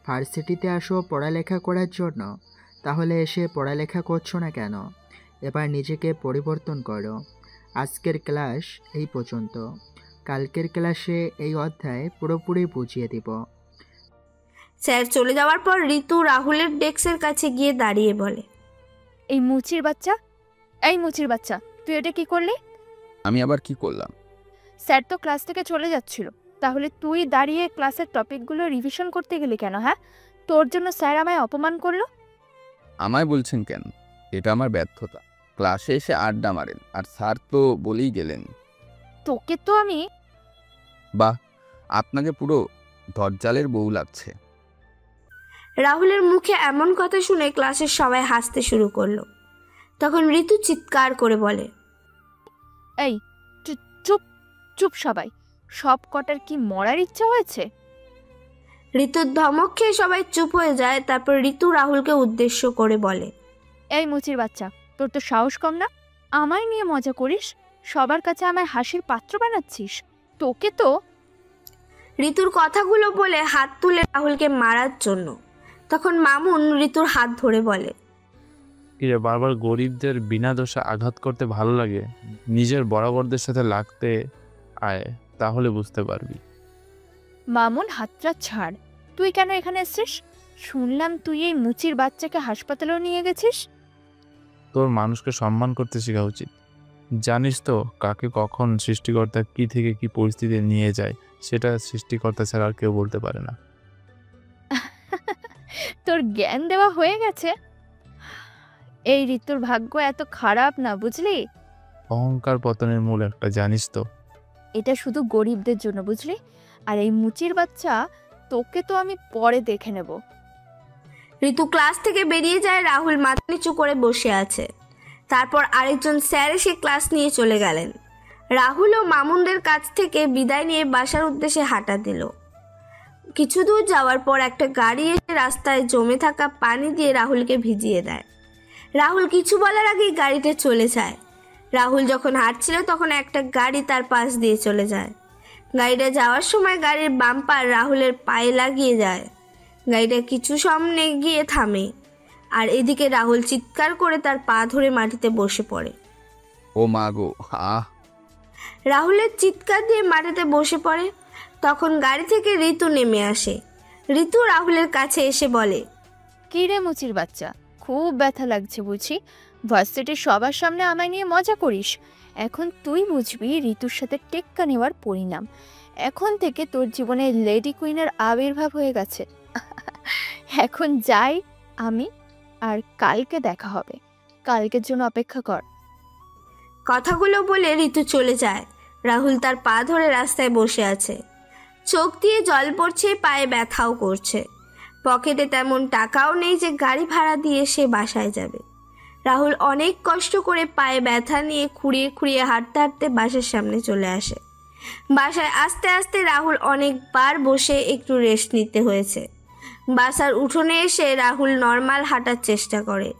ভার্সিটিতে আসো পড়ালেখা করার জন্য, তাহলে এসে পড়ালেখা করছো না কেন? এবার নিজেকে পরিবর্তন করো। আজকের ক্লাস এই পর্যন্ত। কালকের ক্লাসে এই অধ্যায় পুরোপুরি বুঝিয়ে দিব। স্যার চলে যাওয়ার পর ঋতু রাহুলের ডেস্কের কাছে গিয়ে দাঁড়িয়ে বলে, এই মুচির বাচ্চা, তুই এটা কি করলি? আমি আবার কি করলাম? স্যার তো ক্লাস থেকে চলে যাচ্ছিল, তাহলে তুই দাঁড়িয়ে ক্লাসের টপিকগুলো রিভিশন করতে গেলি কেন? হ্যাঁ, তোর জন্য স্যার আমায় অপমান করলো। আমায় বলছেন কেন? এটা আমার ব্যর্থতা। ক্লাসে এসে আড্ডা মারেন আর স্যার তো বলেই গেলেন। তোকে তো আমি... বাহ, আপনাকে পুরো দরজালের বউ লাগছে। রাহুলের মুখে এমন কথা শুনে ক্লাসের সবাই হাসতে শুরু করলো। তখন ঋতু চিৎকার করে বলে, এই চুপ চুপ সবাই, সব কটার কি মরার ইচ্ছা হয়েছে? ঋতুর ধমক খেয়ে সবাই চুপ হয়ে যায়। তারপর ঋতু রাহুলকে উদ্দেশ্য করে বলে, এই মুচির বাচ্চা, তোর তো সাহস কম না? আমায় নিয়ে মজা করিস, সবার কাছে আমায় হাসির পাত্র বানাচ্ছিস। তোকে তো... ঋতুর কথাগুলো বলে হাত তুলে রাহুলকে মারার জন্য। তখন মামুন ঋতুর হাত ধরে বলে, কিরে, বারবার গরিবদের বিনা দোষে আঘাত করতে ভালো লাগে? নিজের বরাবরদের সাথে লাগতে আয়, তাহলে বুঝতে পারবি। মামুন, হাতটা ছাড়। তুই কেন এখানে এসছিস? শুনলাম তুই এই মুচির বাচ্চাকে হাসপাতালেও নিয়ে গেছিস। তোর মানুষকে সম্মান করতে শেখা উচিত। জানিস তো কাকে কখন সৃষ্টিকর্তা কি থেকে কি পরিস্থিতি নিয়ে যায়, সেটা সৃষ্টিকর্তা ছাড়া আর কেউ বলতে পারে না। তোর জ্ঞান দেওয়া হয়ে গেছে। এই ঋতুর ভাগ্য এত খারাপ না, বুঝলি? অহংকার পতনের মূল একটা, জানিস তো। এটা শুধু গরিবদের জন্য, বুঝলি? আর এই মুচির বাচ্চা, তোকে তো আমি পরে দেখে নেব। ঋতু ক্লাস থেকে বেরিয়ে যায়। রাহুল মাথা নিচু করে বসে আছে। তারপর আরেকজন স্যার এসে ক্লাস নিয়ে চলে গেলেন। রাহুল ও মামুনদের কাছ থেকে বিদায় নিয়ে বাসার উদ্দেশ্যে হাঁটা দিল। কিছু দূর যাওয়ার পর একটা গাড়ি এসে রাস্তায় জমে থাকা পানি দিয়ে রাহুলকে ভিজিয়ে দেয়। রাহুল কিছু বলার আগেই গাড়িতে চলে যায়। রাহুল যখন হাঁটছিল তখন একটা গাড়ি তার পাশ দিয়ে চলে যায়। গাড়িটা যাওয়ার সময় গাড়ির বাম্পার রাহুলের পায়ে লাগিয়ে যায়। গাড়িটা কিছু সামনে গিয়ে থামে, আর এদিকে রাহুল চিৎকার করে তার পা ধরে মাটিতে বসে পড়ে। ও মা গো, আহ! রাহুলের চিৎকার দিয়ে মাটিতে বসে পড়ে। তখন গাড়ি থেকে ঋতু নেমে আসে। ঋতু রাহুলের কাছে এসে বলে, কি রে মুচির বাচ্চা, খুব ব্যথা লাগছে বুঝি? ভার্সিটির সবার সামনে আমায় নিয়ে মজা করিস। এখন তুই বুঝবি ঋতুর সাথে টেক্কা নেওয়ার পরিণাম। এখন থেকে তোর জীবনে লেডি কুইনের আবির্ভাব হয়ে গেছে। এখন যাই আমি, আর কালকে দেখা হবে। কালকের জন্য অপেক্ষা কর। কথাগুলো বলে ঋতু চলে যায়। রাহুল তার পা ধরে রাস্তায় বসে আছে। চোখ দিয়ে জল পড়ছে, পায়ে ব্যথাও করছে। পকেটে তেমন টাকাও নেই যে গাড়ি ভাড়া দিয়ে সে বাসায় যাবে। রাহুল অনেক কষ্ট করে পায়ে ব্যথা নিয়ে খুঁড়িয়ে খুঁড়িয়ে হাঁটতে হাঁটতে বাসার সামনে চলে আসে। বাসায় আস্তে আস্তে রাহুল অনেকবার বসে একটু রেস্ট নিতে হয়েছে। বাসার উঠোনে এসে রাহুল নর্মাল হাঁটার চেষ্টা করে।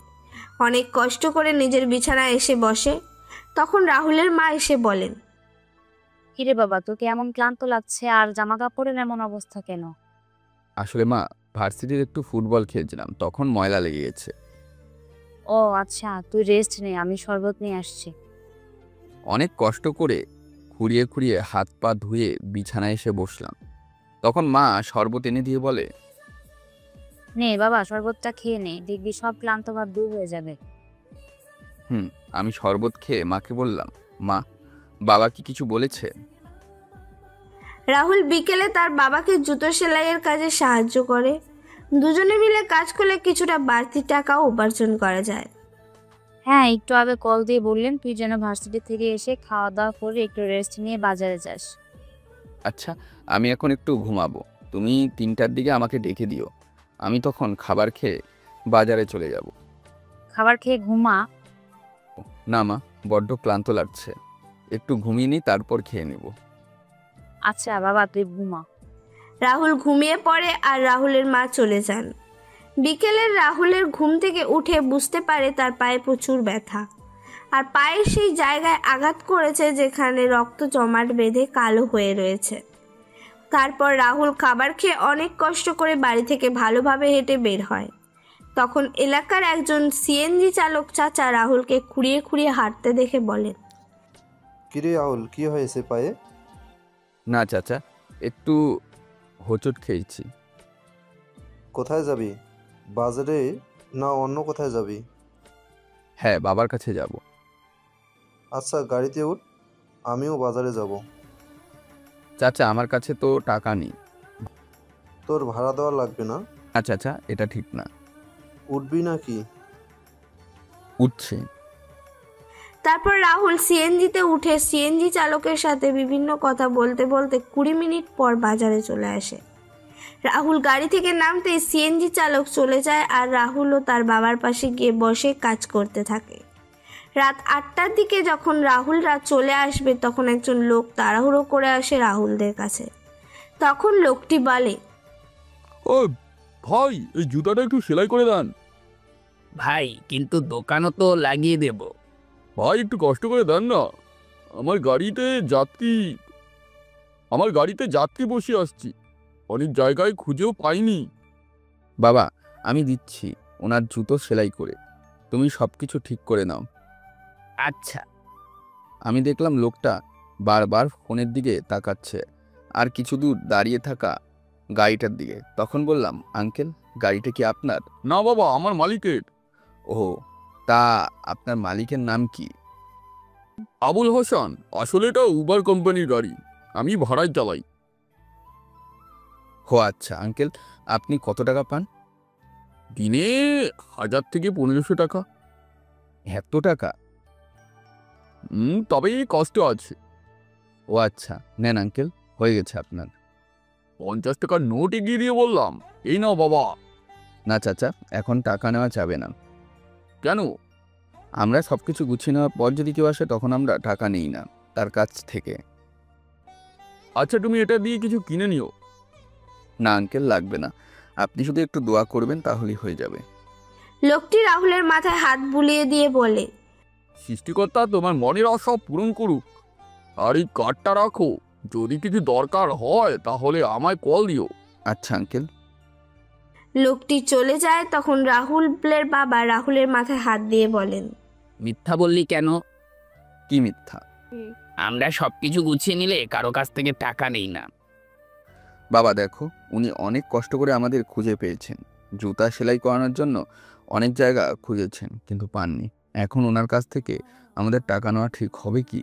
অনেক কষ্ট করে নিজের বিছানায় এসে বসে। তখন রাহুলের মা এসে বলেন, কিরে বাবা, তোকে এমন ক্লান্ত লাগছে আর জামা কাপড়ের এমন অবস্থা কেন? আসলে মা, ভার্সিটির একটু ফুটবল খেলছিলাম, তখন ময়লা লেগে গেছে। ও আচ্ছা, তুই রেস্ট নে, আমি শরবত নিয়ে আসছি। অনেক কষ্ট করে খুঁড়িয়ে খুঁড়িয়ে হাত পা ধুয়ে বিছানায় এসে বসলাম। তখন মা শরবত এনে দিয়ে বলে, নে বাবা, শরবতটা খেয়ে নে, দেখবি সব ক্লান্ত ভাব দূর হয়ে যাবে। আমি শরবত খেয়ে মাকে বললাম, মা, বাবা কি কিছু বলেছে? রাহুল বিকেলে তার বাবাকে জুতো সেলাইয়ের কাজে সাহায্য করে। দুজনে মিলে কাজ করলে কিছুটা বাড়তি টাকাও উপার্জন করা যায়। হ্যাঁ, একটু আগে কল দিয়ে বললেন তুই যেন ভার্সিটি থেকে এসে খাওয়া দাওয়া করে একটু রেস্ট নিয়ে বাজারে যাস। আচ্ছা, আমি এখন একটু ঘুমাবো। তুমি 3টার দিকে আমাকে ডেকে দিও। আমি তখন খাবার খেয়ে বাজারে চলে যাব। খাবার খেয়ে ঘুমা। না মা, বড্ড ক্লান্ত লাগছে, একটু ঘুমিয়ে নিই, তারপর খেয়ে নেব। আচ্ছা বাবা, তুই ঘুমা। রাহুল ঘুমিয়ে পড়ে আর রাহুলের মা চলে যান। বিকেলের রাহুলের ঘুম থেকে উঠে বুঝতে পারে তার পায়ে প্রচুর ব্যথা, আর পায়ের সেই জায়গায় আঘাত করেছে যেখানে রক্ত জমাট বেঁধে কালো হয়ে রয়েছে। তারপর রাহুল খাবার খেয়ে অনেক কষ্ট করে বাড়ি থেকে ভালোভাবে হেঁটে বের হয়। তখন এলাকার একজন সিএনজি চালক চাচা রাহুলকে খুঁড়িয়ে খুঁড়িয়ে হাঁটতে দেখে বলেন, কিরে রাহুল, কি হয়েছে পায়ে? না চাচা, একটু হোঁচট খেয়েছি। কোথায় যাবি, বাজারে না অন্য কোথায় যাবি? হ্যাঁ, বাবার কাছে যাব। আচ্ছা, গাড়িতে উঠ, আমিও বাজারে যাব। চাচা, আমার কাছে তো টাকা নেই। তোর ভাড়া দেওয়া লাগবে না। না চাচা, এটা ঠিক না। উঠবি নাকি? উঠছে। তারপর রাহুল সিএনজিতে উঠে সিএনজি চালকের সাথে বিভিন্ন কথা বলতে বলতে 20 মিনিট পর বাজারে চলে আসে। রাহুল গাড়ি থেকে নামতেই সিএনজি চালক চলে যায় আর রাহুলও তার বাবার পাশে গিয়ে বসে কাজ করতে থাকে। রাত 8টার দিকে যখন রাহুলরা চলে আসবে তখন একজন লোক তাড়াহুড়ো করে আসে রাহুলদের কাছে। তখন লোকটি বলে, ও ভাই, এই জুতাটা একটু সেলাই করে দেন। ভাই, কিন্তু দোকানও তো লাগিয়ে দেব। ভাই, একটু কষ্ট করে দেন না, আমার গাড়িতে যাত্রী বসে আসছি, অনেক জায়গায় খুঁজেও পাইনি। বাবা, আমি দিচ্ছি ওনার জুতো সেলাই করে, তুমি সব কিছু ঠিক করে নাও। আচ্ছা। আমি দেখলাম লোকটা বারবার ফোনের দিকে তাকাচ্ছে আর কিছু দূর দাঁড়িয়ে থাকা গাড়িটার দিকে। তখন বললাম, আঙ্কেল, গাড়িটা কি আপনার? না বাবা, আমার মালিকের। ও, তা আপনার মালিকের নাম কি? আবুল হোসেন। আসলে এটা উবার কোম্পানির গাড়ি, আমি ভাড়ায় চালাই। ও আচ্ছা। আঙ্কেল, আপনি কত টাকা পান? দিনে 1000 থেকে 1500 টাকা। এত টাকা? তবে কষ্ট আছে। ও আচ্ছা, নেন আঙ্কেল, হয়ে গেছে আপনার। 50 টাকার নোট এগিয়ে দিয়ে বললাম, এই নাও বাবা। না চাচা, এখন টাকা নেওয়া যাবে না। কেন? আমরা সব কিছু গুছিয়ে নেওয়ার পর যদি কেউ আসে তখন আমরা টাকা নিই না তার কাছ থেকে। আচ্ছা, তুমি এটা দিয়ে কিছু কিনে নিও। না আঙ্কেল, লাগবে না, আপনি শুধু একটু দোয়া করবেন তাহলেই হয়ে যাবে। লোকটি রাহুলের মাথায় হাত বুলিয়ে দিয়ে বলে, সৃষ্টিকর্তা তোমার মনের আশা পূরণ করুক, আর এই কার্ডটা রাখো, যদি কিছু দরকার হয় তাহলে আমায় কল দিও। আচ্ছা আঙ্কেল। লোকটি চলে যায়। তখন রাহুলের বাবা রাহুলের মাথায় হাত দিয়ে বলেন, মিথ্যা বললি কেন? কি মিথ্যা? আমরা সবকিছু গুছিয়ে নিলে কারো কাছ থেকে টাকা নেই না। বাবা দেখো, উনি অনেক কষ্ট করে আমাদের খুঁজে পেয়েছেন, জুতা সেলাই করানোর জন্য অনেক জায়গা খুঁজেছেন কিন্তু পাননি। এখন ওনার কাছ থেকে আমাদের টাকা নেওয়া ঠিক হবে কি?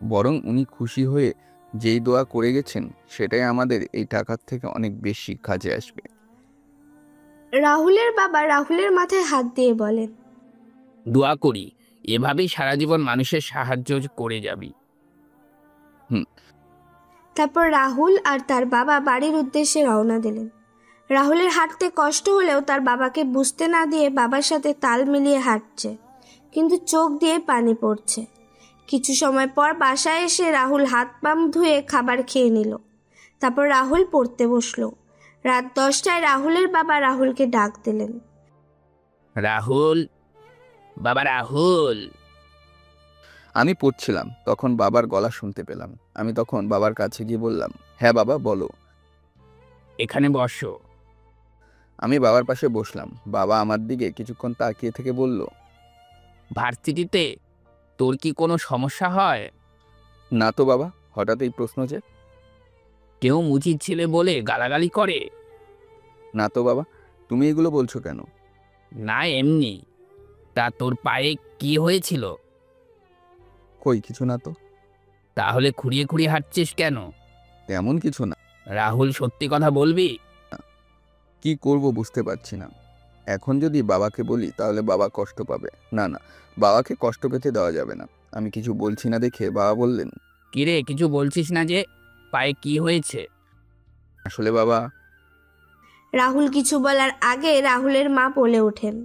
বরং উনি খুশি হয়ে যেই দোয়া করে গেছেন সেটাই আমাদের এই টাকার থেকে অনেক বেশি কাজে আসবে। রাহুলের বাবা রাহুলের মাথায় হাত দিয়ে বলেন, দোয়া করি এভাবেই সারা জীবন মানুষের সাহায্য করে যাবি। তারপর রাহুল আর তার বাবা বাড়ির উদ্দেশ্যে রওনা দিলেন। রাহুলের হাঁটতে কষ্ট হলেও তার বাবাকে বুঝতে না দিয়ে বাবার সাথে তাল মিলিয়ে হাঁটছে, কিন্তু চোখ দিয়ে পানি পড়ছে। কিছু সময় পর বাসায় এসে রাহুল হাত পা ধুয়ে খাবার খেয়ে নিল। তারপর রাহুল পড়তে বসলো। রাত 10টায় রাহুলের বাবা রাহুলকে ডাক দিলেন, রাহুল, বাবা রাহুল। আমি পড়ছিলাম, তখন বাবার গলা শুনতে পেলাম। আমি তখন বাবার কাছে গিয়ে বললাম, হ্যাঁ বাবা বলো। এখানে বসো। আমি বাবার পাশে বসলাম। বাবা আমার দিকে কিছুক্ষণ তাকিয়ে থেকে বলল, ভার্সিটিতে তোর কি কোনো সমস্যা হয়? না তো বাবা, হঠাৎ এই প্রশ্ন যে? কেউ মুচির ছেলে বলে গালাগালি করে? না তো বাবা, তুমি এগুলো বলছো কেন? না এমনি। তা তোর পায়ে কি হয়েছিল? কই কিছু না তো। তাহলে খুঁড়িয়ে খুঁড়িয়ে হাঁটছিস কেন? তেমন কিছু না। রাহুল, সত্যি কথা বলবি? কি করব বুঝতে পারছি না। এখন যদি বাবাকে বলি তাহলে বাবা কষ্ট পাবে। না না, বাবাকে কষ্ট পেতে দেওয়া যাবে না। আমি কিছু বলছি না দেখে বাবা বললেন, কিরে কিছু বলছিস না যে? পায়ে কি হয়েছে? আসলে বাবা। রাহুল কিছু বলার আগে রাহুলের মা বলে ওঠেন,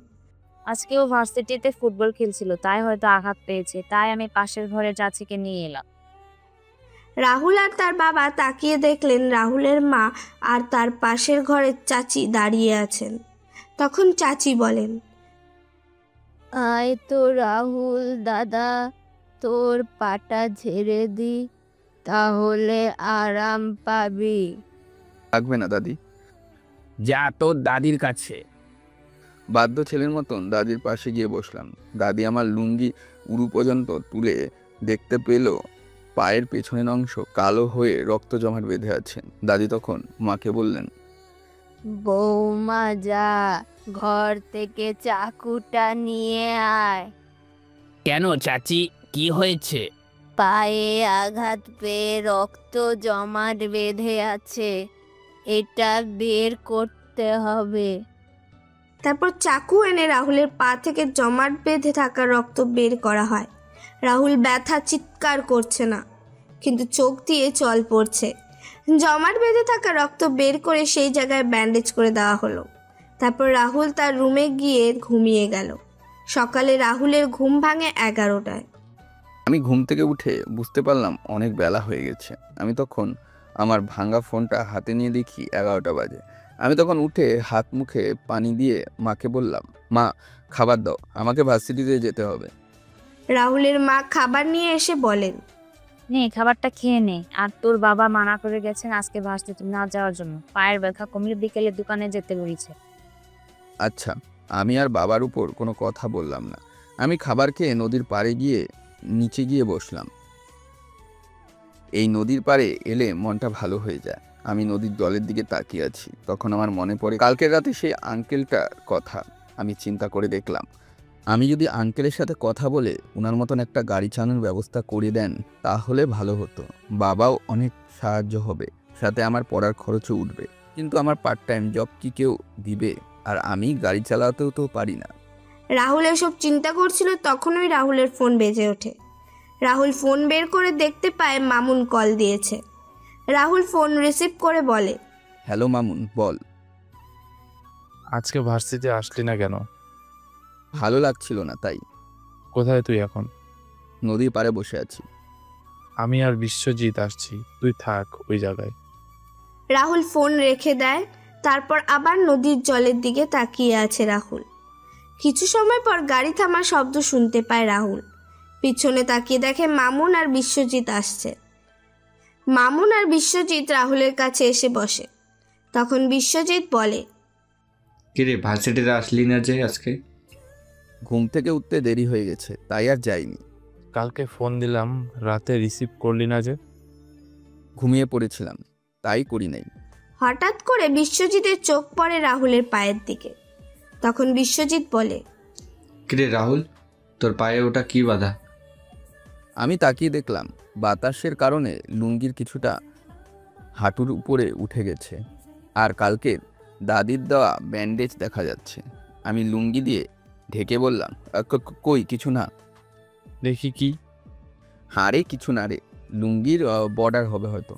আজকেও ভার্সিটিতে ফুটবল খেলছিল, তাই হয়তো আঘাত পেয়েছে, তাই আমি পাশের ঘরে চাচিকে নিয়ে এলাম। রাহুল আর তার বাবা তাকিয়ে দেখলেন রাহুলের মা আর তার পাশের ঘরের চাচি দাঁড়িয়ে আছেন। তখন চাচি বলেন, আয় তো রাহুল দাদা, তোর পাটা ঝেড়ে দি, তাহলে আরাম পাবি। থাকবে না দাদি। যা তোর দাদির কাছে। বাধ্য ছেলের মতন দাদির পাশে গিয়ে বসলাম। দাদি আমার লুঙ্গি উরু পর্যন্ত তুলে দেখতে পেল পায়ের পেছনের অংশ কালো হয়ে রক্ত জমাট বেঁধে আছে। দাদি তখন মাকে বললেন, বৌমা যা, ঘর থেকে চাকুটা নিয়ে আয়। কেন চাচি, কি হয়েছে? পায়ে আঘাত পেয়ে রক্ত জমাট বেঁধে আছে, এটা বের করতে হবে। তারপর চাকু এনে রাহুলের পা থেকে জমাট বেঁধে থাকা রক্ত বের করা হয়। রাহুল ব্যথা চিৎকার করছে না, কিন্তু চোখ দিয়ে জল পড়ছে। জমাট বেঁধে থাকা রক্ত বের করে সেই জায়গায় ব্যান্ডেজ করে দেওয়া হলো। তারপর রাহুল তার রুমে গিয়ে ঘুমিয়ে গেল। সকালে রাহুলের ঘুম ভাঙে 11টায়। আমি ঘুম থেকে উঠে বুঝতে পারলাম অনেক বেলা হয়ে গেছে। আমি তখন আমার ভাঙা ফোনটা হাতে নিয়ে দেখি 11টা বাজে। আমি তখন উঠে হাত মুখে পানি দিয়ে মাকে বললাম, মা খাবার দাও, আমাকে ভার্সিটিতে যেতে হবে। রাহুলের মা খাবার নিয়ে এসে বলেন, নে খাবারটা খেয়ে নে। আর তোর বাবা মানা করে গেছেন আজকে ভার্সিটি না যাওয়ার জন্য, পায়ের ব্যথা কমলে বিকেলে দোকানে যেতে বলেছে। আচ্ছা, আমি আর বাবার উপর কোনো কথা বললাম না। আমি খাবার খেয়ে নদীর পাড়ে গিয়ে নিচে গিয়ে বসলাম। এই নদীর পাড়ে এলে মনটা ভালো হয়ে যায়। আমি নদীর জলের দিকে তাকিয়ে আছি। তখন আমার মনে পড়ে কালকের রাতে সেই আঙ্কেলটার কথা। আমি চিন্তা করে দেখলাম, আমি যদি আঙ্কেলের সাথে কথা বলে ওনার মতন একটা গাড়ি চালানোর ব্যবস্থা করে দেন তাহলে ভালো হতো। বাবাও অনেক সাহায্য হবে, সাথে আমার পড়ার খরচও উঠবে। কিন্তু আমার পার্ট টাইম জব কি কেউ দিবে? আর আমি গাড়ি চালাতেও তো পারি না। রাহুল এসব চিন্তা করছিল, তখনই রাহুলের ফোন বেজে ওঠে। রাহুল ফোন বের করে দেখতে পায় মামুন কল দিয়েছে। রাহুল ফোন রিসিভ করে বলে, হ্যালো মামুন, বল। আজকে ভার্সিটি আসলি না কেন? ভালো লাগছিল না তাই। কোথায় তুই এখন? নদীর পাড়ে বসে আছি। আমি আর বিশ্বজিৎ আসছি, তুই থাক ওই জায়গায়। রাহুল ফোন রেখে দেয়। তারপর আবার নদীর জলের দিকে তাকিয়ে আছে রাহুল। কিছু সময় পর গাড়ি থামার শব্দ শুনতে পায় রাহুল। পিছনে তাকিয়ে দেখে মামুন আর বিশ্বজিৎ আসছে। মামুন আর বিশ্বজিৎ রাহুলের কাছে এসে বসে। তখন বিশ্বজিৎ বলে, কিরে ভার্সিটিতে আসলি না যে আজকে? ঘুম থেকে উঠতে দেরি হয়ে গেছে, তাই আর যাইনি। কালকে ফোন দিলাম, রাতে রিসিভ করলি না যে? ঘুমিয়ে পড়েছিলাম, তাই করি নাই। হঠাৎ করে বিশ্বজিতের চোখ পড়ে রাহুলের পায়ের দিকে। তখন বিশ্বজিৎ বলে, কিরে রাহুল, তোর পায়ে ওটা কি বাধা? আমি তাকিয়ে দেখলাম বাতাসের কারণে লুঙ্গির কিছুটা হাঁটুর উপরে উঠে গেছে, আর কালকের দাদির দেওয়া ব্যান্ডেজ দেখা যাচ্ছে। আমি লুঙ্গি দিয়ে ঢেকে বললাম, কই কিছু না। দেখি কি? হারে কিছু না রে, লুঙ্গির বর্ডার হবে হয়তো।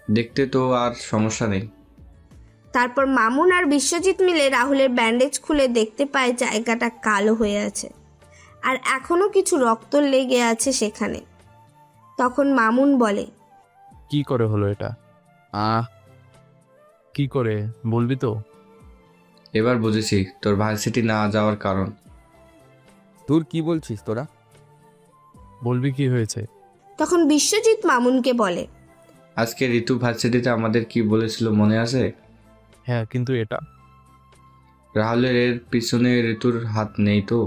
দেখতে তো আর সমস্যা নেই। তারপর মামুন আর বিশ্বজিৎ মিলে রাহুলের ব্যান্ডেজ খুলে দেখতে পায় জায়গাটা কালো হয়ে আছে, আর এখনো কিছু রক্ত লেগে আছে সেখানে। তখন মামুন বলে, কি করে হলো এটা? কি করে বলবি তো? এবার বুঝেছি তোর ভার্সিটি না যাওয়ার কারণ। তোর কি বলছিস তোরা? বলবি কি হয়েছে? তখন বিশ্বজিৎ মামুনকে বলে, আজকে ঋতু ভার্সিটিতে আমাদের কি বলেছিল মনে আছে? হ্যাঁ, কিন্তু এটা রাহুলের এর পিছনে ঋতুর হাত নেই তো?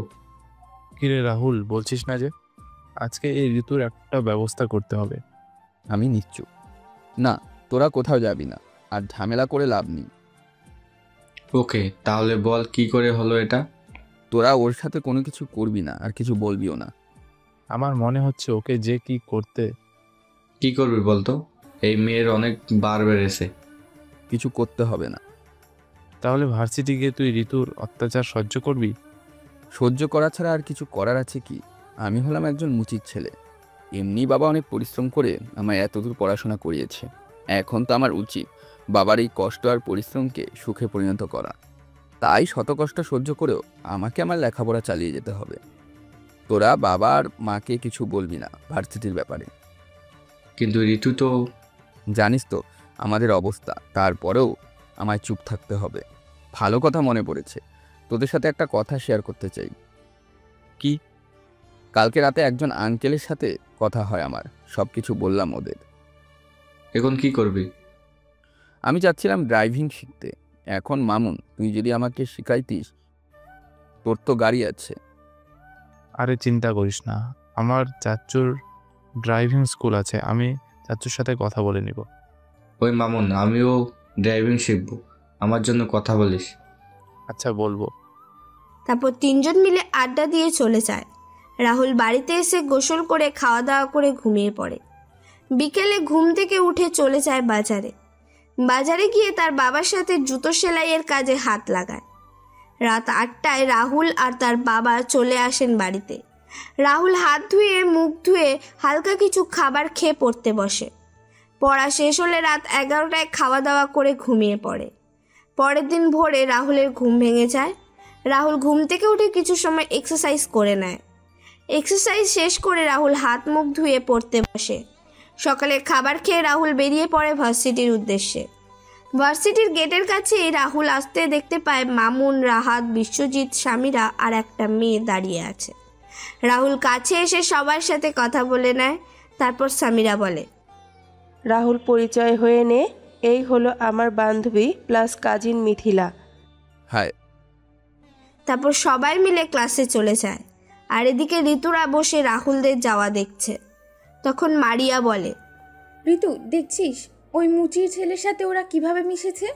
কিরে রাহুল, বলছিস না যে? আজকে এই ঋতুর একটা ব্যবস্থা করতে হবে। আমি নিশ্চুপ। না, তোরা কোথাও যাবি না, আর ঝামেলা করে লাভ নেই। ওকে, তাহলে বল কি করে হলো এটা? তোরা ওর সাথে কোনো কিছু করবি না, আর কিছু বলবিও না। আমার মনে হচ্ছে ওকে যে কি করতে। কি করবি বলতো? এই মেয়ের অনেক বার বেড়েছে। কিছু করতে হবে না। তাহলে ভার্সিটি গিয়ে তুই ঋতুর অত্যাচার সহ্য করবি? সহ্য করা ছাড়া আর কিছু করার আছে কি? আমি হলাম একজন মুচির ছেলে। এমনি বাবা অনেক পরিশ্রম করে আমায় এতদূর পড়াশোনা করিয়েছে। এখন তো আমার উচিত বাবার এই কষ্ট আর পরিশ্রমকে সুখে পরিণত করা। তাই শত কষ্ট সহ্য করেও আমাকে আমার লেখাপড়া চালিয়ে যেতে হবে। তোরা বাবা আর মাকে কিছু বলবি না ভার্সিটির ব্যাপারে। কিন্তু ঋতু তো জানিস তো আমাদের অবস্থা, তারপরেও আমায় চুপ থাকতে হবে। ভালো কথা মনে পড়েছে, তোদের সাথে একটা কথা শেয়ার করতে চাই। কি? কালকে রাতে একজন আঙ্কেলের সাথে কথা হয় আমার, সব কিছু বললাম ওদের। এখন কি করবি? আমি চাচ্ছিলাম ড্রাইভিং শিখতে। এখন মামুন, তুই যদি আমাকে শিখাইতিস, তোর তো গাড়ি আছে। আরে চিন্তা করিস না, আমার চাচ্চুর ড্রাইভিং স্কুল আছে, আমি চাচ্চুর সাথে কথা বলে নিব। ওই মামুন, আমিও ড্রাইভিং শিখব, আমার জন্য কথা বলিস। আচ্ছা বলবো। তারপর তিনজন মিলে আড্ডা দিয়ে চলে যায়। রাহুল বাড়িতে এসে গোসল করে খাওয়া দাওয়া করে ঘুমিয়ে পড়ে। বিকেলে ঘুম থেকে উঠে চলে যায় বাজারে। বাজারে গিয়ে তার বাবার সাথে জুতো সেলাইয়ের কাজে হাত লাগায়। রাত 8টায় রাহুল আর তার বাবা চলে আসেন বাড়িতে। রাহুল হাত ধুয়ে মুখ ধুয়ে হালকা কিছু খাবার খেয়ে পড়তে বসে। পড়া শেষ হলে রাত 11টায় খাওয়া দাওয়া করে ঘুমিয়ে পড়ে। পরের দিন ভোরে রাহুলের ঘুম ভেঙে যায়। রাহুল ঘুম থেকে উঠে কিছু সময় এক্সারসাইজ করে নেয়। এক্সারসাইজ শেষ করে রাহুল হাত মুখ ধুয়ে পড়তে বসে। সকালে খাবার খেয়ে রাহুল বেরিয়ে পড়ে ভার্সিটির উদ্দেশ্যে। ভার্সিটির গেটের কাছেই রাহুল আসতে দেখতে পায় মামুন, রাহাত, বিশ্বজিৎ, সামিরা আর একটা মেয়ে দাঁড়িয়ে আছে। রাহুল কাছে এসে সবার সাথে কথা বলে নেয়। তারপর সামিরা বলে, রাহুল পরিচয় হয়ে নে, এই হলো আমার বান্ধবী প্লাস কাজিন মিথিলা। হাই। তারপর সবাই মিলে ক্লাসে চলে যায়। আর এদিকে ঋতুরা বসে রাহুলদের যাওয়া দেখছে। তখন মারিয়া বলে, ঋতু দেখছিস ওই মুচির ছেলের সাথে ওরা কিভাবে মিশেছে?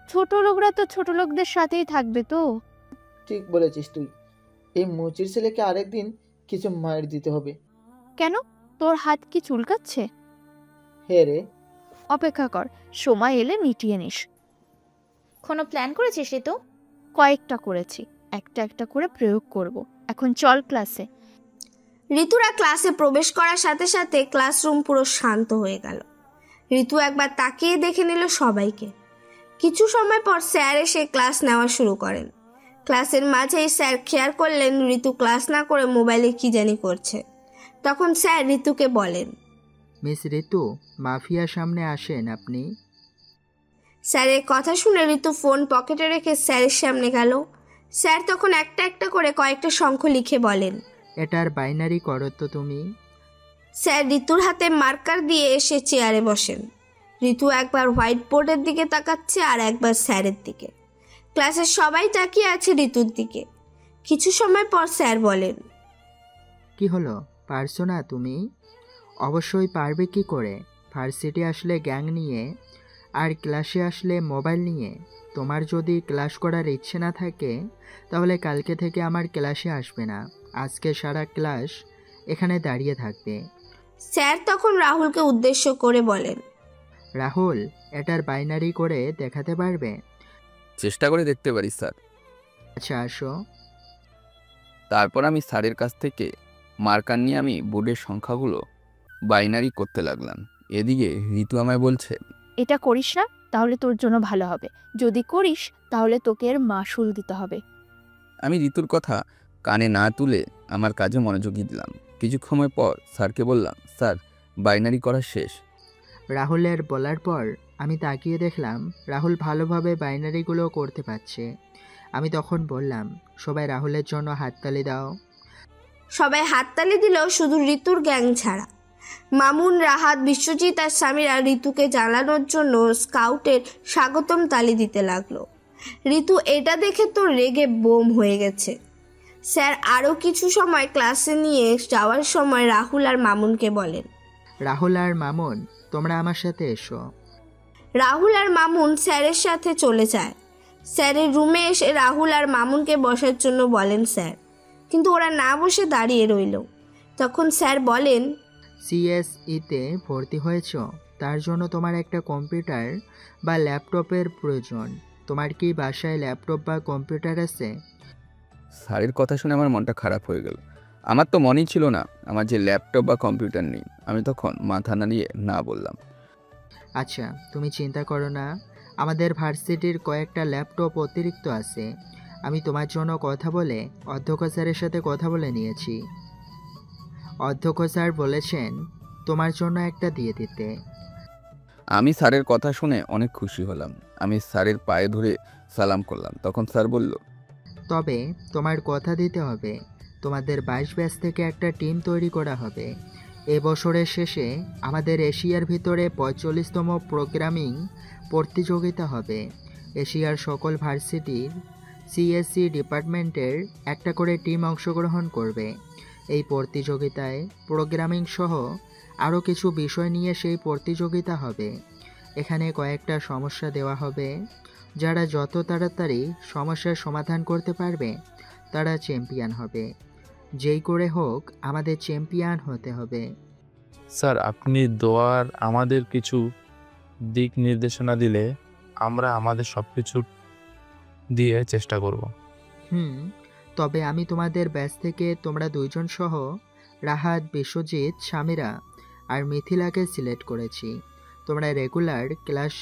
ছোট লোকরা তো ছোট লোকদের সাথেই থাকবে তো। ঠিক বলেছিস তুই। এই মুচির ছেলেকে আরেকদিন কিছু মায়ের দিতে হবে। কেন, তোর হাত কি চুলকাচ্ছে? হে রে, অপেক্ষা কর, সময় এলে মিটিয়ে নিস। কোনো প্ল্যান করেছিস ঋতু? কয়েকটা করেছি, একটা একটা করে প্রয়োগ করব। এখন চল ক্লাসে। ঋতুরা ক্লাসে প্রবেশ করার সাথে সাথে ক্লাসরুম পুরো শান্ত হয়ে গেল। ঋতু একবার তাকিয়ে দেখে নিল সবাইকে। কিছু সময় পর স্যার এসে ক্লাস নেওয়া শুরু করেন। ক্লাসের মাঝেই স্যার খেয়াল করলেন ঋতু ক্লাস না করে মোবাইলে কি জানি করছে। তখন স্যার ঋতুকে বলেন, মিস ঋতু, মাফিয়ার সামনে আসেন আপনি। স্যারের কথা শুনে ঋতু ফোন পকেটে রেখে স্যারের সামনে গেল। স্যার তখন একটা একটা করে কয়েকটা সংখ্যা লিখে বলেন, এটার বাইনারি করো তো তুমি। স্যার ঋতুর হাতে মার্কার দিয়ে এসে চেয়ারে বসেন। ঋতু একবার হোয়াইট বোর্ডের দিকে তাকাচ্ছে আর একবার স্যারের দিকে। ক্লাসের সবাই তাকিয়ে আছে ঋতুর দিকে। কিছু সময় পর স্যার বলেন, কি হলো, পারছো না তুমি? অবশ্যই পারবে কি করে, ভার্সিটি আসলে গ্যাং নিয়ে আর ক্লাসে আসলে মোবাইল নিয়ে। তোমার যদি ক্লাস করার ইচ্ছে না থাকে তাহলে কালকে থেকে আমার ক্লাসে আসবে না, আজকে সারা ক্লাস এখানে দাঁড়িয়ে থাকবে। স্যার তখন রাহুলকে উদ্দেশ্য করে বলেন, রাহুল, এটার বাইনারি করে দেখাতে পারবে? চেষ্টা করে দেখতে পারি স্যার। আচ্ছা আসো। তারপর আমি স্যারের কাছ থেকে মার্কার নিয়ে আমি বোর্ডের সংখ্যাগুলো বাইনারি করতে লাগলাম। এদিকে ঋতু আমায় বলছে, এটা করিস না, তাহলে তোর জন্য ভালো হবে। যদি করিস তাহলে তোকে এর মাসুল দিতে হবে। আমি ঋতুর কথা কানে না তুলে আমার কাজে মনোযোগী দিলাম। কিছুক্ষণ সময় পর স্যারকে বললাম, স্যার বাইনারি করা শেষ। রাহুলের বলার পর আমি তাকিয়ে দেখলাম রাহুল ভালোভাবে বাইনারিগুলো করতে পারছে। আমি তখন বললাম, সবাই রাহুলের জন্য হাততালি দাও। সবাই হাততালি দিল, শুধু ঋতুর গ্যাং ছাড়া। মামুন, রাহাত, বিশ্বজিৎ আর সামিরা ঋতুকে জানানোর জন্য স্কাউটের স্বাগতম তালি দিতে লাগলো। ঋতু এটা দেখে তো রেগে বোম হয়ে গেছে। স্যার আরও কিছু সময় ক্লাসে নিয়ে যাওয়ার সময় রাহুল আর মামুনকে বলেন, রাহুল আর মামুন, তোমরা আমার সাথে এসো। রাহুল আর মামুন স্যারের সাথে চলে যায়। স্যারের রুমে এসে রাহুল আর মামুনকে বসার জন্য বলেন স্যার, কিন্তু ওরা না বসে দাঁড়িয়ে রইল। তখন স্যার বলেন, সিএসইতে ভর্তি হয়েছ, তার জন্য তোমার একটা কম্পিউটার বা ল্যাপটপের প্রয়োজন। তোমার কি বাসায় ল্যাপটপ বা কম্পিউটার আছে? স্যারের কথা শুনে আমার মনটা খারাপ হয়ে গেল। আমার তো মনেই ছিল না আমার যে ল্যাপটপ বা কম্পিউটার নেই। আমি তখন মাথা নাড়িয়ে না বললাম। আচ্ছা, তুমি চিন্তা করো না, আমাদের ভার্সিটির কয়েকটা ল্যাপটপ অতিরিক্ত আছে। আমি তোমার জন্য কথা বলে অধ্যক্ষ স্যারের সাথে কথা বলে নিয়েছি। অধ্যক্ষ স্যার বলেছেন তোমার জন্য একটা দিয়ে দিতে। আমি স্যারের কথা শুনে অনেক খুশি হলাম। আমি স্যারের পায়ে ধরে সালাম করলাম। তখন স্যার বলল, তবে তোমার কথা দিতে হবে, তোমাদের 22 ব্যাচ থেকে একটা টিম তৈরি করা হবে। এ বছরের শেষে আমাদের এশিয়ার ভিতরে 45তম প্রোগ্রামিং প্রতিযোগিতা হবে। এশিয়ার সকল ভার্সিটির সিএসসি ডিপার্টমেন্টের একটা করে টিম অংশগ্রহণ করবে। এই প্রতিযোগিতায় প্রোগ্রামিং সহ আরও কিছু বিষয় নিয়ে সেই প্রতিযোগিতা হবে। এখানে কয়েকটা সমস্যা দেওয়া হবে। যারা যত তাড়াতাড়ি সমস্যার সমাধান করতে পারবে তারা চ্যাম্পিয়ন হবে। যেই করে হোক আমাদের চ্যাম্পিয়ন হতে হবে। স্যার, আপনি দোয়ার আমাদের কিছু দিক নির্দেশনা দিলে আমরা আমাদের সব কিছু দিয়ে চেষ্টা করব। তবে আমি তোমাদের ব্যাচ থেকে তোমরা 2 জন সহ রাহাত, বিশ্বজিৎ, সামিরা আর মিথিলাকে সিলেক্ট করেছি। তোমরা রেগুলার ক্লাস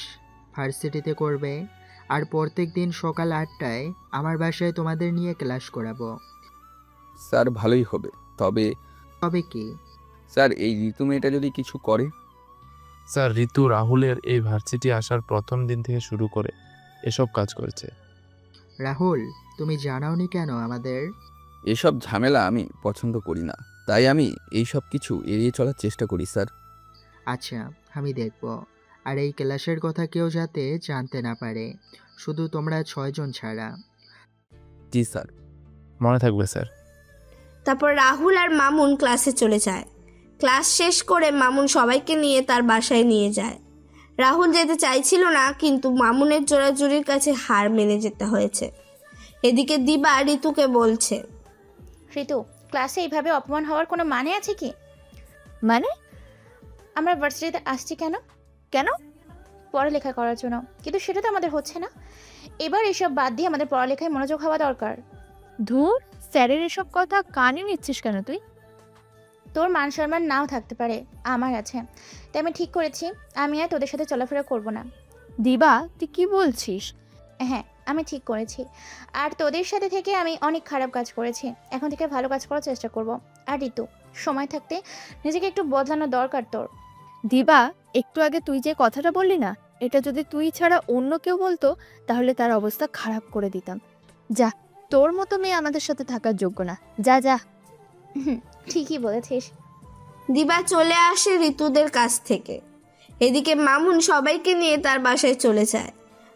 ভার্সিটিতে করবে আর প্রত্যেক দিন সকাল 8টায় আমার বাসায় তোমাদের নিয়ে ক্লাস করাবো। স্যার ভালোই হবে। তবে কি? স্যার, এই ঋতু মেয়েটা যদি কিছু করে? স্যার, ঋতু রাহুলের এই ভার্সিটি আসার প্রথম দিন থেকে শুরু করে এসব কাজ করেছে। রাহুল, তুমি জানাওনি কেন আমাদের? এসব ঝামেলা আমি পছন্দ করি না, তাই আমি এই সব কিছু এড়িয়ে চলার চেষ্টা করি স্যার। আচ্ছা, আমি দেখব। আর এই ক্লাসের কথা কেউ যাতে জানতে না পারে, শুধু তোমরা 6 জন ছাড়া। জি স্যার। মনে থাকবে স্যার। তারপর রাহুল আর মামুন ক্লাসে চলে যায়। ক্লাস শেষ করে মামুন সবাইকে নিয়ে তার বাসায় নিয়ে যায়। রাহুল যেতে চাইছিল না, কিন্তু মামুনের জোরাজুরির কাছে হার মেনে যেতে হয়েছে। এদিকে দিবা ঋতুকে বলছে, ঋতু, ক্লাসে এইভাবে অপমান হওয়ার কোনো মানে আছে কি? মানে? আমরা ভার্সিটিতে আসছি কেন? পড়ালেখা করার জন্য, কিন্তু সেটা তো আমাদের হচ্ছে না। এবার এসব বাদ দিয়ে আমাদের পড়ালেখায় মনোযোগ হওয়া দরকার। ধুর, স্যারের এসব কথা কানে নিচ্ছিস কেন তুই? তোর মান সম্মান নাও থাকতে পারে, আমার আছে। তাই আমি ঠিক করেছি আমি আর তোদের সাথে চলাফেরা করব না। দিবা, তুই কি বলছিস? হ্যাঁ, আমি ঠিক করেছি। আর তোদের সাথে থেকে আমি অনেক খারাপ কাজ করেছি, এখন থেকে ভালো কাজ করার চেষ্টা করব। আর ঋতু, সময় থাকতে নিজেকে একটু বদলানো দরকার তোর। দিবা, একটু আগে তুই যে কথাটা বললি না, এটা যদি তুই ছাড়া অন্য কেউ বলতো তাহলে তার অবস্থা খারাপ করে দিতাম। যা, তোর মতো মেয়ে আমাদের সাথে থাকার যোগ্য না। যা যা। ঠিকই বলেছিস। দিবা চলে আসে ঋতুদের কাছ থেকে। এদিকে মামুন সবাইকে নিয়ে তার বাসায় চলে যায়।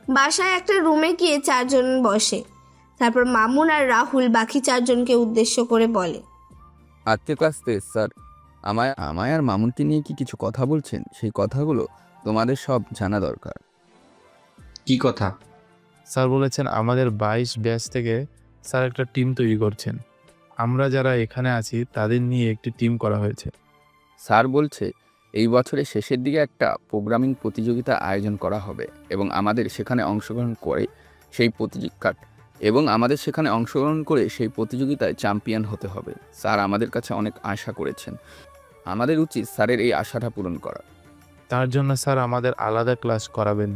বাসায় একটা রুমে গিয়ে 4 জন বসে। তারপর মামুন আর রাহুল বাকি 4 জনকে উদ্দেশ্য করে বলে, আজকে ক্লাস টেস্ট স্যার। আমায় আর মামুনকে নিয়ে কি কিছু কথা বলছেন? সেই কথাগুলো তোমাদের সব জানা দরকার। কি কথা? স্যার বলেছেন আমাদের 22 ব্যাচ থেকে স্যার একটা টিম তৈরি করছেন। আমরা যারা এখানে আছি তাদের নিয়ে একটি টিম করা হয়েছে। স্যার বলছে এই বছরের শেষের দিকে একটা প্রোগ্রামিং প্রতিযোগিতা আয়োজন করা হবে এবং আমাদের সেখানে অংশগ্রহণ করে সেই প্রতিযোগিতায় চ্যাম্পিয়ন হতে হবে। স্যার আমাদের কাছে অনেক আশা করেছেন, আমাদের উচিত স্যারের এই আশাটা পূরণ করা। তার জন্য স্যার আমাদের আলাদা ক্লাস করাবেন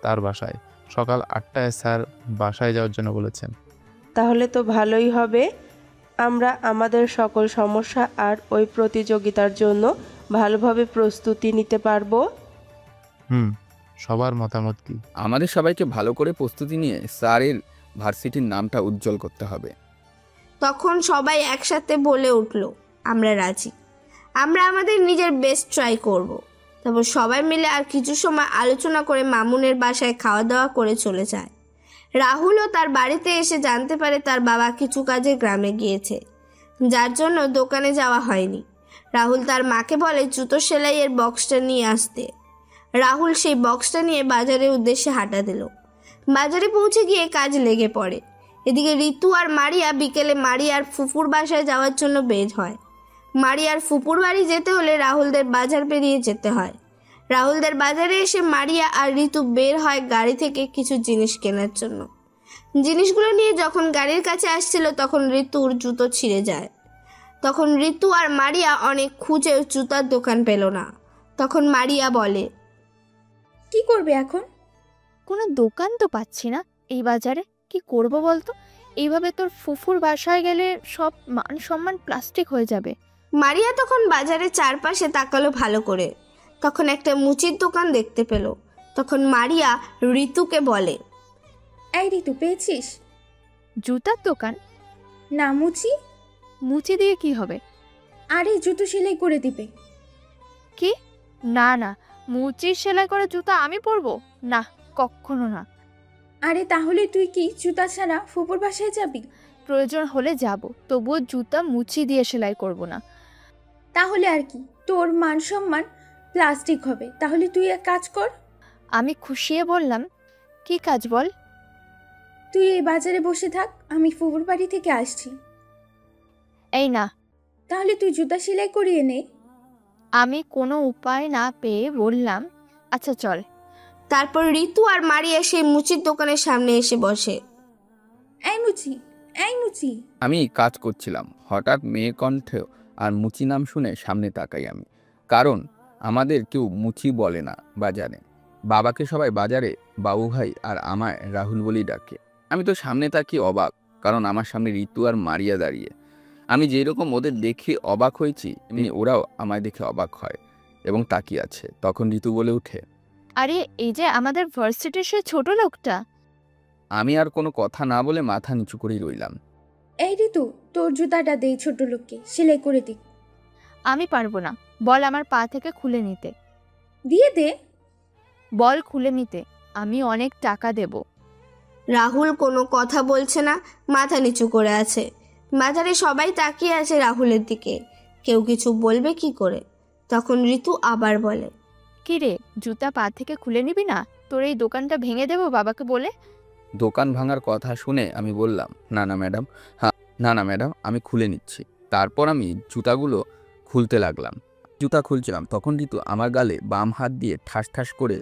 তার বাসায়। সকাল 8টায় স্যার বাসায় যাওয়ার জন্য বলেছেন। তাহলে তো ভালোই হবে। আমরা আমাদের সকল সমস্যা আর ওই প্রতিযোগিতার জন্য ভালোভাবে প্রস্তুতি নিতে পারবো। সবার মতামত কি? আমাদের সবাইকে ভালো করে প্রস্তুতি নিয়ে স্যারের ভার্সিটির নামটা উজ্জ্বল করতে হবে। তখন সবাই একসাথে বলে উঠল, আমরা রাজি। আমরা আমাদের নিজের বেস্ট ট্রাই করব। তারপর সবাই মিলে আর কিছু সময় আলোচনা করে মামুনের বাসায় খাওয়া দাওয়া করে চলে যায়। রাহুলও তার বাড়িতে এসে জানতে পারে তার বাবা কিছু কাজে গ্রামে গিয়েছে, যার জন্য দোকানে যাওয়া হয়নি। রাহুল তার মাকে বলে জুতো সেলাইয়ের বক্সটা নিয়ে আসতে। রাহুল সেই বক্সটা নিয়ে বাজারের উদ্দেশ্যে হাঁটা দিল। বাজারে পৌঁছে গিয়ে কাজ লেগে পড়ে। এদিকে ঋতু আর মারিয়া বিকেলে মারিয়ার ফুপুর বাসায় যাওয়ার জন্য বের হয়। মারিয়ার ফুপুর বাড়ি যেতে হলে রাহুলদের বাজার পেরিয়ে যেতে হয়। রাহুলদের বাজারে এসে মারিয়া আর ঋতু বের হয় গাড়ি থেকে কিছু জিনিস কেনার জন্য। জিনিসগুলো নিয়ে যখন গাড়ির কাছে আসছিল তখন ঋতুর জুতো ছিঁড়ে যায়। তখন ঋতু আর মারিয়া অনেক খুঁজে জুতার দোকান পেল না। তখন মারিয়া বলে, কি করবে এখন? কোনো দোকান তো পাচ্ছি না এই বাজারে, কি করব বলতো? এইভাবে তোর ফুফুর বাসায় গেলে সব মান সম্মান প্লাস্টিক হয়ে যাবে। মারিয়া তখন বাজারে চারপাশে তাকালো ভালো করে। তখন একটা মুচির দোকান দেখতে পেল। তখন মারিয়া ঋতুকে বলে, এই ঋতু, পেয়েছিস? জুতার দোকান? না, মুচি। মুচি দিয়ে কি হবে? আরে জুতো সেলাই করে দিবে। কি? না না, মুচির সেলাই করে জুতা আমি পরবো না, কখনো না। আরে তাহলে তুই কি জুতা ছাড়া ফুপুর বাসায় যাবি? প্রয়োজন হলে যাব, তবুও জুতা মুচি দিয়ে সেলাই করব না। তাহলে আর কি, তোর মান সম্মান প্লাস্টিক হবে। তাহলে তুই এক কাজ কর। আমি খুশিয়ে বললাম, কি কাজ বল? তুই এই বাজারে বসে থাক, আমি ফুপুর বাড়ি থেকে আসছি। এই না। তাহলে তুই জুতা সেলাই করিয়ে নে। আমি কোনো উপায় না পেয়ে বললাম, আচ্ছা চল। তারপর ঋতু আর মারিয়া সেই মুচির দোকানের সামনে এসে বসে। এই মুচি, এই মুচি। আমি কাজ করছিলাম, হঠাৎ মেয়ে কণ্ঠ আর মুচি নাম শুনে সামনে তাকাই আমি। কারণ আমাদের কেউ মুচি বলে না বাজারে। বাবাকে সবাই বাজারে বাবু ভাই আর আমায় রাহুল বলেই ডাকে। আমি তো সামনে তাকিয়ে অবাক, কারণ আমার সামনে ঋতু আর মারিয়া দাঁড়িয়ে। আমি যেরকম ওদের দেখে অবাক হয়েছি, এমনি ওরাও আমায় দেখে অবাক হয় এবং তাকিয়ে আছে। তখন ঋতু বলে উঠে, আরে এই যে আমাদের ভার্সিটির সে ছোট লোকটা। আমি আর কোনো কথা না বলে মাথা নিচু করেই রইলাম। এই ঋতু, তোর জুতাটা দে ছোট লোককে, সেলাই করে দিক। আমি পারবো না, বল আমার পা থেকে খুলে নিতে। দিয়ে দে। বল খুলে নিতে, আমি অনেক টাকা দেব। রাহুল কোনো কথা বলছে না, মাথা নিচু করে আছে। বাজারে সবাই তাকিয়ে আছে রাহুলের দিকে, কেউ কিছু বলবে কি করে। তখন ঋতু আবার বলে, কি রে, জুতা পা থেকে খুলে নিবি না? তোর এই দোকানটা ভেঙে দেবো বাবাকে বলে। দোকান ভাঙার কথা শুনে আমি বললাম, না না ম্যাডাম, না ম্যাডাম, আমি খুলে নিচ্ছি। তারপর আমি জুতাগুলো খুলতে লাগলাম। জুতা খুলছিলাম, তখন ঋতু আমার গালে বাম হাত দিয়ে ঠাস ঠাস করে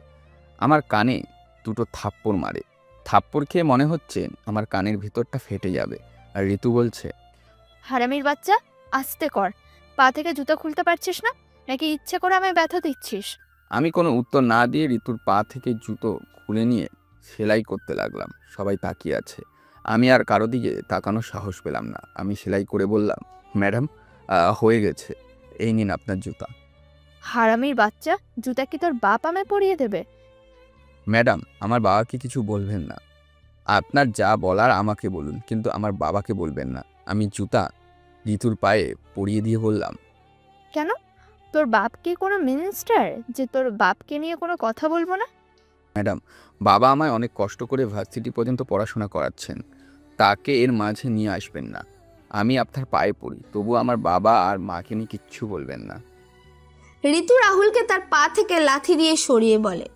আমার কানে দুটো থাপ্পড় মারে। থাপ্পড় খেয়ে মনে হচ্ছে আমার কানের ভিতরটা ফেটে যাবে। আর ঋতু বলছে, হারামির বাচ্চা, আস্তে কর। পা থেকে জুতা খুলতে পারছিস না নাকি ইচ্ছে করে আমায় ব্যথা দিচ্ছিস? আমি কোনো উত্তর না দিয়ে ঋতুর পা থেকে জুতো খুলে নিয়ে সেলাই করতে লাগলাম। সবাই তাকিয়ে আছে, আমি আর কারো দিকে তাকানোর সাহস পেলাম না। আমি সেলাই করে বললাম, ম্যাডাম হয়ে গেছে, এই নিন আপনার জুতা। হারামির বাচ্চা, জুতা কি তোর বাপ আমায় পরিয়ে দেবে? ম্যাডাম, আমার বাবাকে কিছু বলবেন না। আপনার যা বলার আমাকে বলুন, কিন্তু আমার বাবাকে বলবেন না। আমি জুতা ঋতুর পায়ে পরিয়ে দিয়ে বললাম, কেন? তোর বাপ কি কোনো মিনিস্টার যে তোর বাপকে নিয়ে কোনো কথা বলবো না? ম্যাডাম, বাবা আমায় অনেক কষ্ট করে ভার্সিটি পর্যন্ত পড়াশোনা করাচ্ছেন, তাকে এর মাঝে নিয়ে আসবেন না। আমি আপনার পায়ে পড়ি, তবু আমার বাবা আর মাকে নিয়ে কিচ্ছু বলবেন না। ঋতু রাহুলকে তার পা থেকে লাথি দিয়ে সরিয়ে বলে,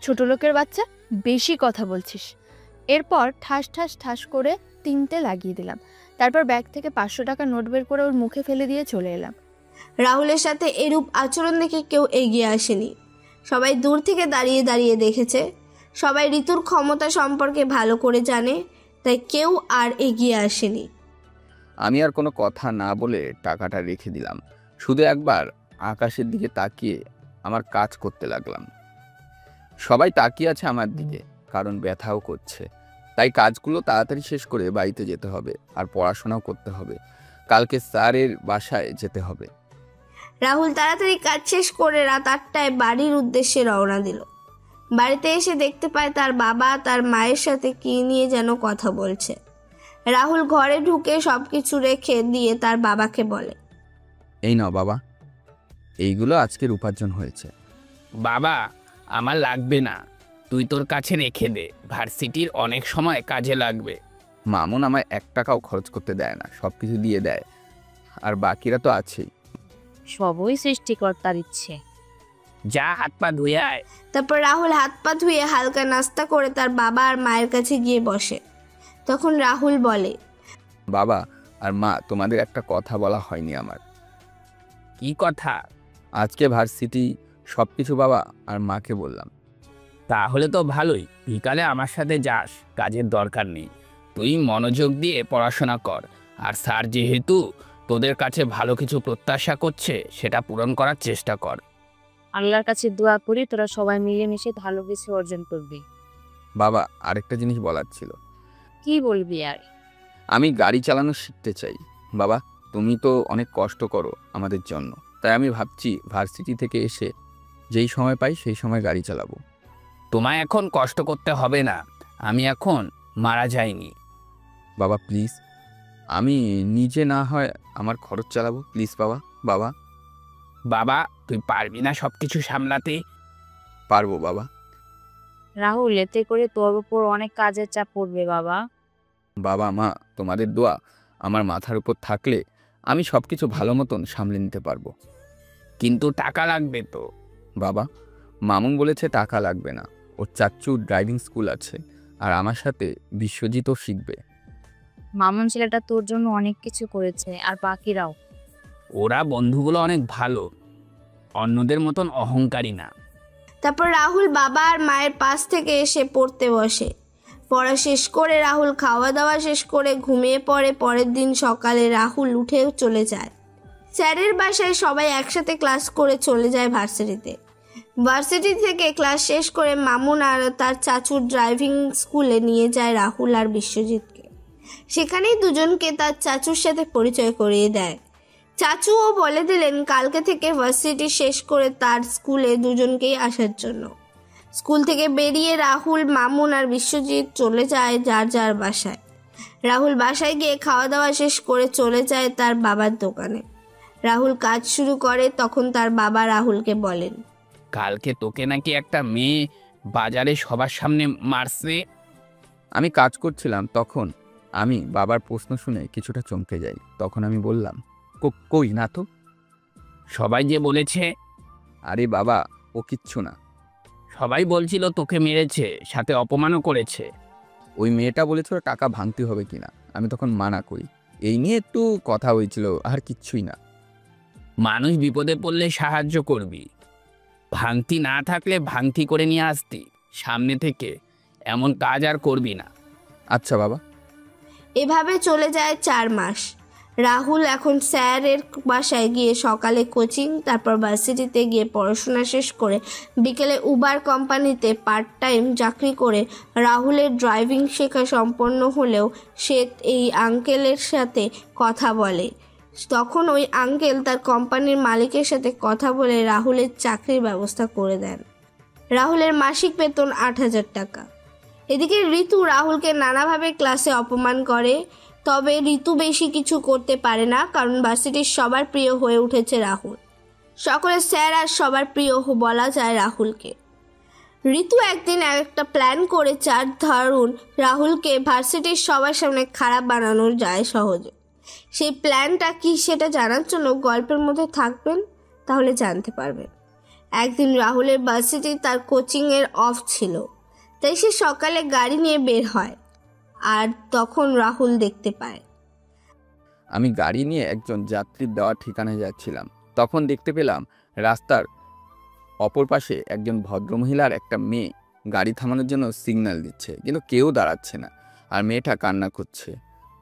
ছোট লোকের বাচ্চা, বেশি কথা বলছিস। এরপর ঠাস ঠাস ঠাস করে 3টে লাগিয়ে দিলাম। তারপর ব্যাগ থেকে 500 টাকা নোট বের করে ওর মুখে ফেলে দিয়ে চলে এলাম। রাহুলের সাথে এরূপ আচরণ দেখে কেউ এগিয়ে আসেনি। সবাই দূর থেকে দাঁড়িয়ে দাঁড়িয়ে দেখেছে। সবাই ঋতুর ক্ষমতা সম্পর্কে ভালো করে জানে, তাই কেউ আর এগিয়ে আসেনি। আমি আর কোনো কথা না বলে টাকাটা রেখে দিলাম। শুধু একবার আকাশের দিকে তাকিয়ে আমার কাজ করতে লাগলাম। সবাই তাকিয়ে আছে আমার দিকে, কারণ ব্যথাও করছে। তাই কাজগুলো তাড়াতাড়ি শেষ করে বাড়িতে যেতে হবে, আর পড়াশোনাও করতে হবে। কালকে স্যারের বাসায় যেতে হবে। রাহুল তাড়াতাড়ি কাজ শেষ করে রাত 8টায় বাড়ির উদ্দেশ্যে রওনা দিল। বাড়িতে এসে দেখতে পায় তার বাবা তার মায়ের সাথে কী নিয়ে যেন কথা বলছে। রাহুল ঘরে ঢুকে সবকিছু রেখে দিয়ে তার বাবাকে বলে, এই নাও বাবা, এইগুলো আজকের উপার্জন হয়েছে। বাবা, আমার লাগবে না, তুই তোর কাছে রেখে দে, ভার্সিটির অনেক সময় কাজে লাগবে। মামুন আমায় 1 টাকাও খরচ করতে দেয় না, সব কিছু দিয়ে দেয়, আর বাকিরা তো আছেই। সবই সৃষ্টিকর্তার ইচ্ছে। যা হাত পা ধুয়ে আয়। তারপর রাহুল হাত পা ধুয়ে হালকা নাস্তা করে তার বাবা আর মায়ের কাছে গিয়ে বসে। তখন রাহুল বলে, বাবা আর মা, তোমাদের একটা কথা বলা হয়নি আমার। কি কথা? আজকে ভার্সিটি সব কিছু বাবা আর মাকে বললাম। তাহলে তো ভালোই, বিকালে আমার সাথে যাস, কাজের দরকার নেই। তুই মনোযোগ দিয়ে পড়াশোনা কর, আর স্যার যেহেতু তোদের কাছে ভালো কিছু প্রত্যাশা করছে সেটা পূরণ করার চেষ্টা কর। আল্লাহর কাছে দোয়া করি তোরা সবাই মিলেমিশে ভালো কিছু অর্জন করবি। বাবা আরেকটা জিনিস বলার ছিল। কি বলবি আর? আমি গাড়ি চালানো শিখতে চাই। বাবা তুমি তো অনেক কষ্ট করো আমাদের জন্য, তাই আমি ভাবছি ভার্সিটি থেকে এসে যেই সময় পাই সেই সময় গাড়ি চালাবো। তোমায় এখন কষ্ট করতে হবে না, আমি এখন মারা যাইনি। বাবা প্লিজ, আমি নিজে না হয় আমার খরচ চালাবো, প্লিজ বাবা। বাবা বাবা তুই পারবি না সব কিছু সামলাতে? পারবো বাবা। রাহুল, এতে করে তোর উপর অনেক কাজের চাপ পড়বে বাবা। বাবা মা তোমাদের দোয়া আমার মাথার উপর থাকলে আমি সব কিছু ভালো মতন সামলে নিতে পারবো। কিন্তু টাকা লাগবে তো। বাবা মামুন বলেছে টাকা লাগবে না, ওর চাচ্চুর ড্রাইভিং স্কুল আছে, আর আমার সাথে বিশ্বজিৎও শিখবে। মামুন ছেলেটা তোর জন্য অনেক কিছু করেছে, আর বাকিরাও। ওরা বন্ধুগুলো অনেক ভালো, অন্যদের মতন অহংকারী না। তারপর রাহুল বাবা আর মায়ের পাশ থেকে এসে পড়তে বসে। পড়া শেষ করে রাহুল খাওয়া দাওয়া শেষ করে ঘুমিয়ে পড়ে। পরের দিন সকালে রাহুল উঠে চলে যায় স্যারের বাসায়। সবাই একসাথে ক্লাস করে চলে যায় ভার্সিটিতে। ভার্সিটি থেকে ক্লাস শেষ করে মামুন আর তার চাচুর ড্রাইভিং স্কুলে নিয়ে যায় রাহুল আর বিশ্বজিৎকে। সেখানেই দুজনকে তার চাচুর সাথে পরিচয় করিয়ে দেয়। চাচুও বলে দিলেন কালকে থেকে ভার্সিটি শেষ করে তার স্কুলে দুজনকেই আসার জন্য। স্কুল থেকে বেরিয়ে রাহুল, মামুন আর বিশ্বজিৎ চলে যায় যার যার বাসায়। রাহুল বাসায় গিয়ে খাওয়া দাওয়া শেষ করে চলে যায় তার বাবার দোকানে। রাহুল কাজ শুরু করে, তখন তার বাবা রাহুলকে বলেন, কালকে তোকে নাকি একটা মেয়ে বাজারে সবার সামনে মারছে। আমি কাজ করছিলাম, তখন আমি বাবার প্রশ্ন শুনে কিছুটা চমকে যাই। তখন আমি বললাম, কই না তো। সবাই যে বলেছে। আরে বাবা ও কিচ্ছু না। সবাই বলছিল তোকে মেরেছে, সাথে অপমানও করেছে। ওই মেয়েটা বলেছিল টাকা ভাঙতে হবে কিনা, আমি তখন মানা করি। এই নিয়ে একটু কথা হয়েছিল, আর কিচ্ছুই না। মানুষ বিপদে পড়লে সাহায্য করবি, ভাঙতি না থাকলে ভাঙতি করে নিয়ে আসতি। সামনে থেকে এমন কাজ আর করবি না। আচ্ছা বাবা। এভাবে চলে যায় 4 মাস। রাহুল এখন স্যারের বাসায় গিয়ে সকালে কোচিং, তারপর ভার্সিটিতে গিয়ে পড়াশোনা শেষ করে বিকেলে উবার কোম্পানিতে পার্ট টাইম চাকরি করে। রাহুলের ড্রাইভিং শেখা সম্পন্ন হলেও সে এই আঙ্কেলের সাথে কথা বলে। তখন ওই আঙ্কেল তার কোম্পানির মালিকের সাথে কথা বলে রাহুলের চাকরির ব্যবস্থা করে দেন। রাহুলের মাসিক বেতন 8,000 টাকা। এদিকে ঋতু রাহুলকে নানাভাবে ক্লাসে অপমান করে, তবে ঋতু বেশি কিছু করতে পারে না, কারণ ভার্সিটির সবার প্রিয় হয়ে উঠেছে রাহুল। সকলের স্যার আর সবার প্রিয় বলা যায় রাহুলকে। ঋতু একদিন একটা প্ল্যান করে ধরুন রাহুলকে ভার্সিটির সবার সামনে খারাপ বানানো যায় সহজে। সেই প্ল্যানটা কি সেটা জানার জন্য গল্পের মধ্যে থাকবেন, তাহলে জানতে পারবেন। একদিন রাহুলের ভার্সিটি তার কোচিংয়ের অফ ছিল, তাই সে সকালে গাড়ি নিয়ে বের হয়। আর তখন রাহুল দেখতে পায় আমি গাড়ি নিয়ে একজন যাত্রীর দেওয়া ঠিকানায় যাচ্ছিলাম। তখন দেখতে পেলাম রাস্তার অপর পাশে একজন ভদ্রমহিলার একটা মেয়ে গাড়ি থামানোর জন্য সিগন্যাল দিচ্ছে, কিন্তু কেউ দাঁড়াচ্ছে না, আর মেয়েটা কান্না করছে।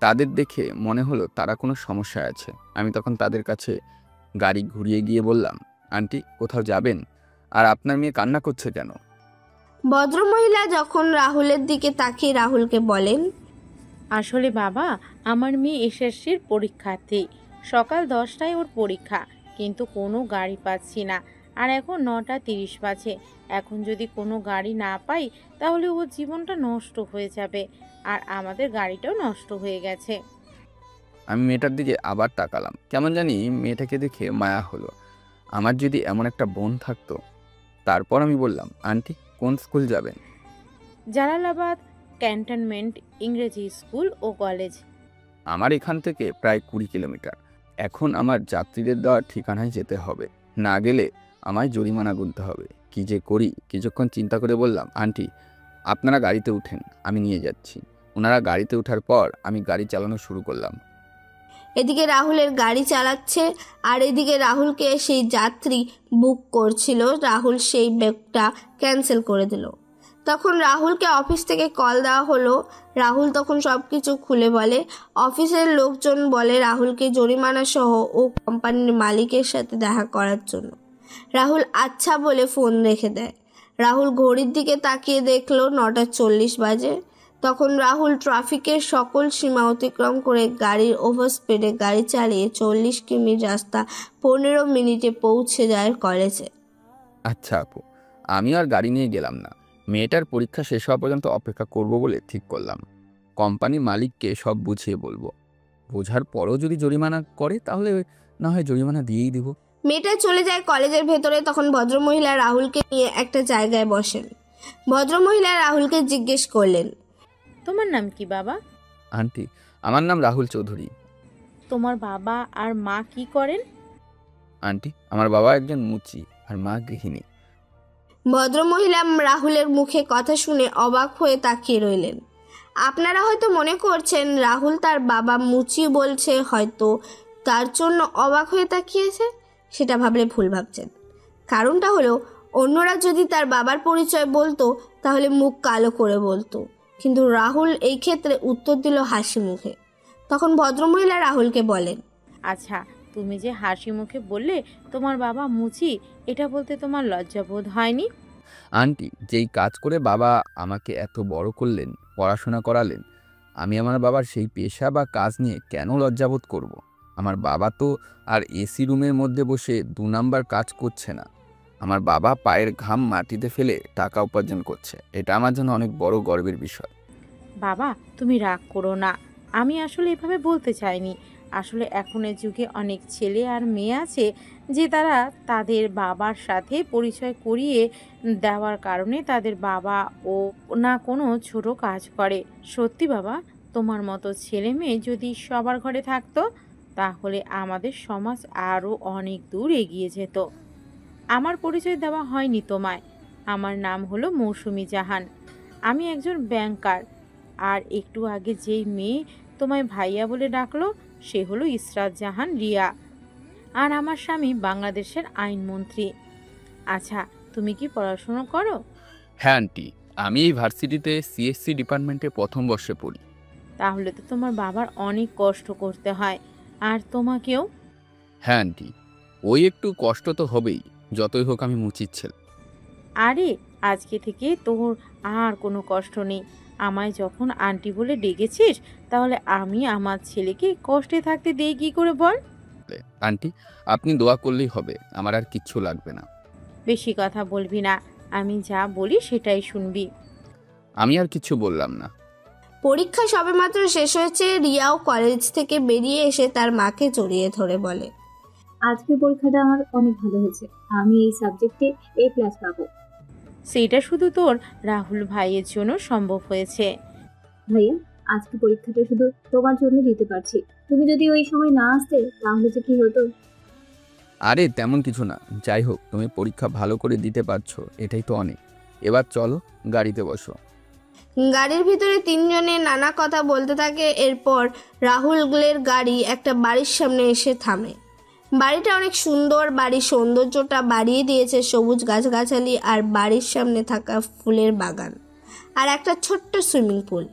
তাদের দেখে মনে হলো তারা কোনো সমস্যায় আছে। আমি তখন তাদের কাছে গাড়ি ঘুরিয়ে গিয়ে বললাম, আন্টি কোথাও যাবেন? আর আপনার মেয়ে কান্না করছে কেন? ভদ্রমহিলা যখন রাহুলের দিকে তাকিয়ে রাহুলকে বলেন, আসলে বাবা, আমার মেয়ে এসএসসির পরীক্ষার্থী। সকাল 10টায় ওর পরীক্ষা, কিন্তু কোনো গাড়ি পাচ্ছি না। আর এখন 9:30 বাজে। এখন যদি কোনো গাড়ি না পাই তাহলে ওর জীবনটা নষ্ট হয়ে যাবে, আর আমাদের গাড়িটাও নষ্ট হয়ে গেছে। আমি মেয়েটার দিকে আবার তাকালাম, কেমন জানি মেয়েটাকে দেখে মায়া হলো। আমার যদি এমন একটা বোন থাকতো। তারপর আমি বললাম, আন্টি কোন স্কুল যাবেন? জালালাবাদ ক্যান্টনমেন্ট ইংরেজি স্কুল ও কলেজ। আমার এখান থেকে প্রায় 20 কিলোমিটার। এখন আমার যাত্রীদের দেওয়া ঠিকানায় যেতে হবে, না গেলে আমায় জরিমানা গুনতে হবে। কি যে করি, কিছুক্ষণ চিন্তা করে বললাম, আন্টি আপনারা গাড়িতে উঠেন, আমি নিয়ে যাচ্ছি। ওনারা গাড়িতে ওঠার পর আমি গাড়ি চালানো শুরু করলাম। এদিকে রাহুলের গাড়ি চালাচ্ছে আর এদিকে রাহুলকে সেই যাত্রী বুক করছিল, রাহুল সেই ব্যাগটা ক্যান্সেল করে দিল। তখন রাহুলকে অফিস থেকে কল দেওয়া হলো। রাহুল তখন সব কিছু খুলে বলে। অফিসের লোকজন বলে রাহুলকে জরিমানা সহ ও কোম্পানির মালিকের সাথে দেখা করার জন্য। রাহুল আচ্ছা বলে ফোন রেখে দেয়। রাহুল ঘড়ির দিকে তাকিয়ে দেখলো 9:40 বাজে। তখন রাহুল ট্রাফিকের সকল সীমা অতিক্রম করে গাড়ির ওভারস্পিডে গাড়ি চালিয়ে 40 কিমি রাস্তা 15 মিনিটে পৌঁছে যায় কলেজে। আচ্ছা আপু, আমি আর গাড়ি নিয়ে গেলাম না। মেয়েটার পরীক্ষা শেষ হওয়া পর্যন্ত অপেক্ষা করব বলে ঠিক করলাম। কোম্পানির মালিককে সব বুঝিয়ে বলবো। বোঝার পরও যদি জরিমানা করে তাহলে না হয় জরিমানা দিয়েই দিব। মেয়েটা চলে যায় কলেজের ভেতরে। তখন ভদ্রমহিলা রাহুলকে নিয়ে একটা জায়গায় বসেন। ভদ্রমহিলা রাহুলকে জিজ্ঞেস করলেন, তোমার নাম কি বাবা? আন্টি, আমার নাম রাহুল চৌধুরী। তোমার বাবা আর মা কি করেন? আন্টি, আমার বাবা একজন মুচি আর মা গৃহিণী। ভদ্রমহিলা রাহুলের মুখে কথা শুনে অবাক হয়ে তাকিয়ে রইলেন। আপনারা হয়তো মনে করছেন রাহুল তার বাবা মুচি বলছে, হয়তো তার জন্য অবাক হয়ে তাকিয়েছে। সেটা ভাবলে ভুল ভাবছেন। কারণটা হলো, অন্যরা যদি তার বাবার পরিচয় বলতো তাহলে মুখ কালো করে বলতো, কিন্তু রাহুল এই ক্ষেত্রে উত্তর দিল হাসি মুখে। তখন ভদ্রমহিলা রাহুলকে বলেন, আচ্ছা, তুমি যে হাসি মুখে বললে তোমার বাবা মুচি, এটা বলতে তোমার লজ্জাবোধ হয়নি? আন্টি, যেই কাজ করে বাবা আমাকে এত বড় করলেন, পড়াশোনা করালেন, আমি আমার বাবার সেই পেশা বা কাজ নিয়ে কেন লজ্জাবোধ করব? আমার বাবা তো আর এসি রুমের মধ্যে বসে 2 নাম্বার কাজ করছে না। আমার বাবা পায়ের ঘাম মাটিতে ফেলে টাকা উপার্জন করছে। এটা আমার জন্য অনেক বড় গর্বের বিষয়। বাবা, তুমি রাগ করো না। আমি আসলে এভাবে বলতে চাইনি। আসলে এখনের যুগে অনেক ছেলে আর মেয়ে আছে যে তারা তাদের বাবার সাথে পরিচয় করিয়ে দেওয়ার কারণে তাদের বাবা ও না কোনো ছোট কাজ করে। সত্যি বাবা, তোমার মতো ছেলে মেয়ে যদি সবার ঘরে থাকতো তাহলে আমাদের সমাজ আরও অনেক দূর এগিয়ে যেত। আমার পরিচয় দেওয়া হয়নি তোমায়। আমার নাম হলো মৌসুমী জাহান। আমি একজন ব্যাংকার। আর একটু আগে যেই মেয়ে তোমায় ভাইয়া বলে ডাকলো সে হলো ইসরাত জাহান রিয়া। আর আমার স্বামী বাংলাদেশের আইনমন্ত্রী। আচ্ছা, তুমি কি পড়াশোনা করো? হ্যাঁ আন্টি, আমি এই ভার্সিটিতে সিএসসি ডিপার্টমেন্টে 1ম বর্ষে পড়ি। তাহলে তো তোমার বাবার অনেক কষ্ট করতে হয়, আর তোমাকেও। হ্যাঁ আন্টি, ওই একটু কষ্ট তো হবেই, যতই হোক আমি মুচির ছেলে। আরে, আজকে থেকে তোর আর কোনো কষ্ট নেই। আমায় যখন আন্টি বলে ডেকেছিস, তাহলে আমি আমার ছেলেকে কষ্টে থাকতে দেই কি করে বল? আন্টি, আপনি দোয়া করলেই হবে, আমার আর কিচ্ছু লাগবে না। বেশি কথা বলবি না। আমি যা বলি সেটাই শুনবি। আমি আর কিছু বললাম না। পরীক্ষা সবেমাত্র শেষ হয়েছে। রিয়াও কলেজ থেকে বেরিয়ে এসে তার মাকে জড়িয়ে ধরে বলে, আজকের পরীক্ষাটা আমার অনেক ভালো হয়েছে। আমি এই সাবজেক্টে A+ পাবো। সেইটা শুধু তোর রাহুল ভাইয়ের জন্য সম্ভব হয়েছে। ভাইয়া, আজকে পরীক্ষাটা শুধু তোমার জন্য দিতে পারছি। তুমি যদি ওই সময় না আসতে তাহলে যে কি হতো। আরে তেমন কিছু না, যাই হোক তুমি পরীক্ষা ভালো করে দিতে পারছো, এটাই তো অনেক। এবার চলো গাড়িতে বসো। গাড়ির ভিতরে তিনজনে নানা কথা বলতে থাকে। এরপর রাহুলের গাড়ি একটা বাড়ির সামনে এসে থামে। বাড়িটা অনেক সুন্দর। বাড়ির সৌন্দর্যটা বাড়িয়ে দিয়েছে সবুজ গাছগাছালি আর বাড়ির সামনে থাকা ফুলের বাগান আর একটা ছোট্ট সুইমিং পুল।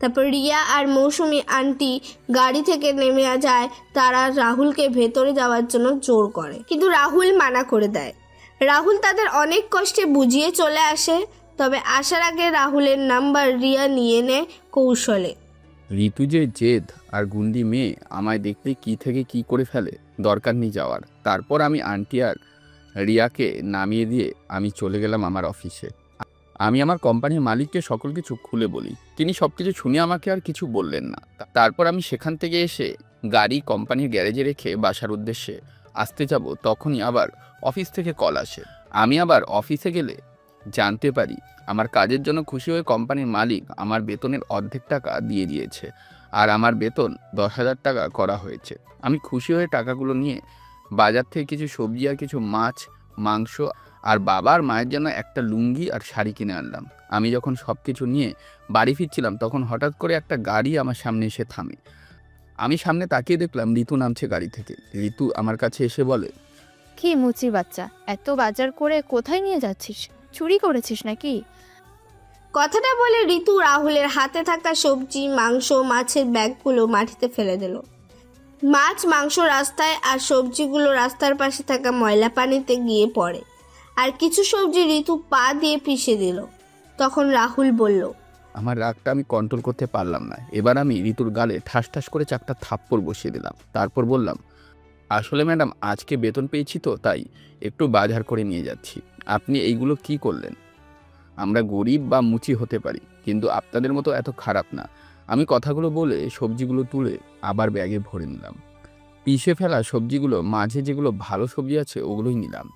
তারপর রিয়া আর মৌসুমী আন্টি গাড়ি থেকে নেমে যায়। তারা রাহুলকে ভেতরে যাওয়ার জন্য জোর করে, কিন্তু রাহুল মানা করে দেয়। রাহুল তাদের অনেক কষ্টে বুঝিয়ে চলে আসে। তবে আসার আগে রাহুলের নাম্বার রিয়া নিয়ে নেয় কৌশলে। ঋতু যে জেদ আর গুন্ডি মেয়ে, আমায় দেখলে কি থেকে কি করে ফেলে, দরকার নেই যাওয়ার। তারপর আমি আন্টি আর রিয়াকে নামিয়ে দিয়ে আমি চলে গেলাম আমার অফিসে। আমি আমার কোম্পানির মালিককে সকল কিছু খুলে বলি। তিনি সব কিছু শুনে আমাকে আর কিছু বললেন না। তারপর আমি সেখান থেকে এসে গাড়ি কোম্পানির গ্যারেজে রেখে বাসার উদ্দেশ্যে আসতে যাব, তখনই আবার অফিস থেকে কল আসে। আমি আবার অফিসে গেলে জানতে পারি আমার কাজের জন্য খুশি হয়ে কোম্পানির মালিক আমার বেতনের অর্ধেক টাকা দিয়ে দিয়েছে আর আমার বেতন 10,000 টাকা করা হয়েছে। আমি খুশি হয়ে টাকাগুলো নিয়ে বাজার থেকে কিছু সবজি আর কিছু মাছ, মাংস আর বাবার মায়ের জন্য একটা লুঙ্গি আর শাড়ি কিনে আনলাম। আমি যখন সব কিছু নিয়ে বাড়ি ফিরছিলাম তখন হঠাৎ করে একটা গাড়ি আমার সামনে এসে থামে। আমি সামনে তাকিয়ে দেখলাম ঋতু নামছে গাড়ি থেকে। ঋতু আমার কাছে এসে বলে, কি মুচি বাচ্চা, এত বাজার করে কোথায় নিয়ে যাচ্ছিস? চুরি করেছিস নাকি? কথাটা বলে ঋতু রাহুলের হাতে থাকা সবজি, মাংস, মাছের ব্যাগগুলো মাটিতে ফেলে দিল। মাছ, মাংস রাস্তায় আর সবজিগুলো রাস্তার পাশে থাকা ময়লা পানিতে গিয়ে পড়ে। আর কিছু সবজি ঋতু পা দিয়ে পিষে দিল। তখন রাহুল বলল, আমার রাগটা আমি কন্ট্রোল করতে পারলাম না। এবার আমি ঋতুর গালে ঠাস ঠাস করে চারটা থাপ্পড় বসিয়ে দিলাম। তারপর বললাম, আসলে ম্যাডাম আজকে বেতন পেয়েছি তো, তাই একটু বাজার করে নিয়ে যাচ্ছি। আপনি এইগুলো কি করলেন? আমরা গরিব বা মুচি হতে পারি, কিন্তু আপনাদের মতো এত খারাপ না। আমি কথাগুলো বলে সবজিগুলো তুলে আবার ব্যাগে ভরে নিলাম। পিষে ফেলা সবজিগুলো মাঝে যেগুলো ভালো সবজি আছে ওগুলোই নিলাম।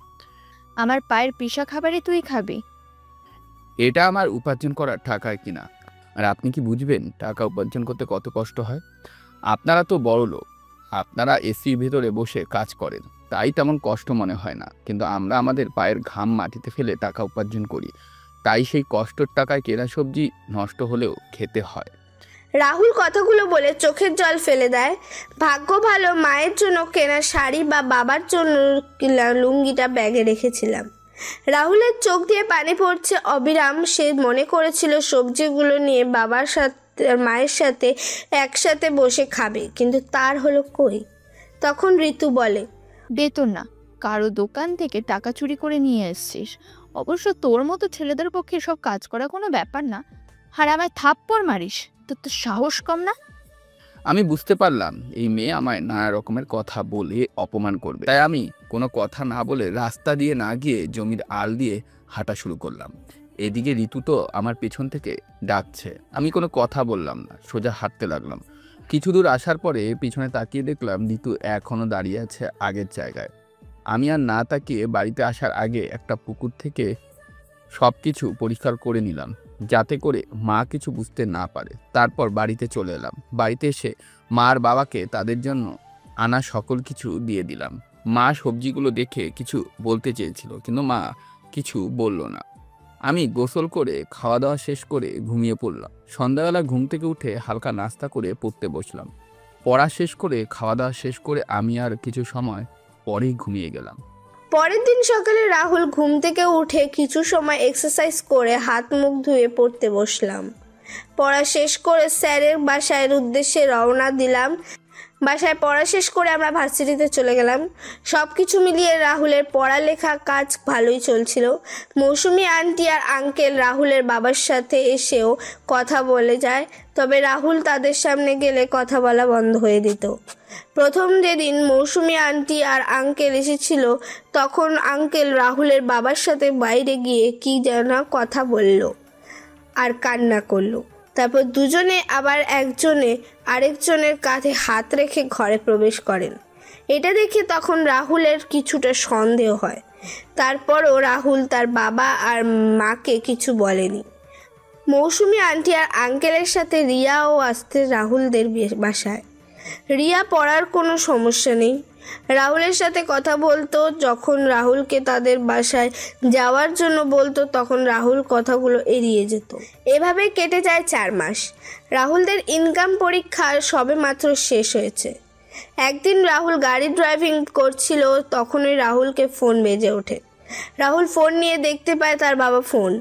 আমার পায়ের পিষা খাবারই তুই খাবি? এটা আমার উপার্জন করার টাকা কিনা, আর আপনি কি বুঝবেন টাকা উপার্জন করতে কত কষ্ট হয়? আপনারা তো বড় লোক, আপনারা এসির ভেতরে বসে কাজ করেন, তাই তেমন কষ্ট মনে হয় না। কিন্তু আমরা আমাদের পায়ের ঘাম মাটিতে ফেলে টাকা উপার্জন করি, তাই সেই কষ্টের টাকায় কেনা সবজি নষ্ট হলেও খেতে হয়। রাহুল কথাগুলো বলে চোখের জল ফেলে দেয়। ভাগ্য ভালো মায়ের জন্য কেনা শাড়ি বা বাবার জন্য লুঙ্গিটা ব্যাগে রেখেছিলাম। রাহুলের চোখ দিয়ে পানি পড়ছে অবিরাম। সে মনে করেছিল সবজিগুলো নিয়ে বাবার সাথে মায়ের সাথে একসাথে বসে খাবে, কিন্তু তার হলো কই। তখন ঋতু বলে, বেতন না, কারো দোকান থেকে টাকা চুরি করে নিয়ে এসছিস। অবশ্য তোর মতো ছেলেদের পক্ষে সব কাজ করা কোনো ব্যাপার না, আর আমায় থাপ্পড় মারিস, তোর তো সাহস কম না? আমি বুঝতে পারলাম এই মেয়ে আমায় নানা রকমের কথা বলে অপমান করবে, তাই আমি কোনো কথা না বলে রাস্তা দিয়ে না গিয়ে জমির আল দিয়ে হাঁটা শুরু করলাম। এদিকে ঋতু তো আমার পেছন থেকে ডাকছে। আমি কোনো কথা বললাম না, সোজা হাঁটতে লাগলাম। কিছু দূর আসার পরে পিছনে তাকিয়ে দেখলাম ঋতু এখনও দাঁড়িয়ে আছে আগের জায়গায়। আমি আর না তাকিয়ে বাড়িতে আসার আগে একটা পুকুর থেকে সব কিছু পরিষ্কার করে নিলাম, যাতে করে মা কিছু বুঝতে না পারে। তারপর বাড়িতে চলে এলাম। বাড়িতে এসে মা আর বাবাকে তাদের জন্য আনা সকল কিছু দিয়ে দিলাম। মা সবজিগুলো দেখে কিছু বলতে চেয়েছিল, কিন্তু মা কিছু বলল না। আমি গোসল করে খাওয়া দাওয়া শেষ করে ঘুমিয়ে পড়লাম। সন্ধ্যাবেলা ঘুম থেকে উঠে হালকা নাস্তা করে পড়তে বসলাম। পড়া শেষ করে খাওয়া দাওয়া শেষ করে আমি আর কিছু সময় পরেই ঘুমিয়ে গেলাম। পরের দিন সকালে রাহুল ঘুম থেকে উঠে কিছু সময় এক্সারসাইজ করে হাত মুখ ধুয়ে পড়তে বসলাম। পড়া শেষ করে স্যারের বাসার উদ্দেশ্যে রওনা দিলাম। বাসায় পড়া শেষ করে আমরা ভার্সিটিতে চলে গেলাম। সব কিছু মিলিয়ে রাহুলের পড়ালেখা কাজ ভালোই চলছিল। মৌসুমি আন্টি আর আঙ্কেল রাহুলের বাবার সাথে এসেও কথা বলে যায়, তবে রাহুল তাদের সামনে গেলে কথা বলা বন্ধ হয়ে দিত। প্রথম যেদিন মৌসুমি আন্টি আর আঙ্কেল এসেছিল, তখন আঙ্কেল রাহুলের বাবার সাথে বাইরে গিয়ে কি যেন কথা বলল আর কান্না করলো। তারপর দুজনে আবার একজনে আরেকজনের কাঁধে হাত রেখে ঘরে প্রবেশ করেন। এটা দেখে তখন রাহুলের কিছুটা সন্দেহ হয়। তারপরও রাহুল তার বাবা আর মাকে কিছু বলেনি। মৌসুমি আন্টি আর আঙ্কেলের সাথে রিয়াও আসতে রাহুলদের বাসায়। রিয়া পড়ার কোনো সমস্যা নেই, রাহুলের সাথে কথা বলতো। যখন রাহুলকে তাদের বাসায় যাওয়ার জন্য বলতো, তখন রাহুল কথাগুলো এড়িয়ে যেত। এভাবে কেটে যায় 4 মাস। রাহুলদের ইনকাম পরীক্ষা সবে মাত্র শেষ হয়েছে। একদিন রাহুল গাড়ি ড্রাইভিং করছিল, তখনই রাহুলকে ফোন বেজে ওঠে। রাহুল ফোন নিয়ে দেখতে পায় তার বাবা ফোন।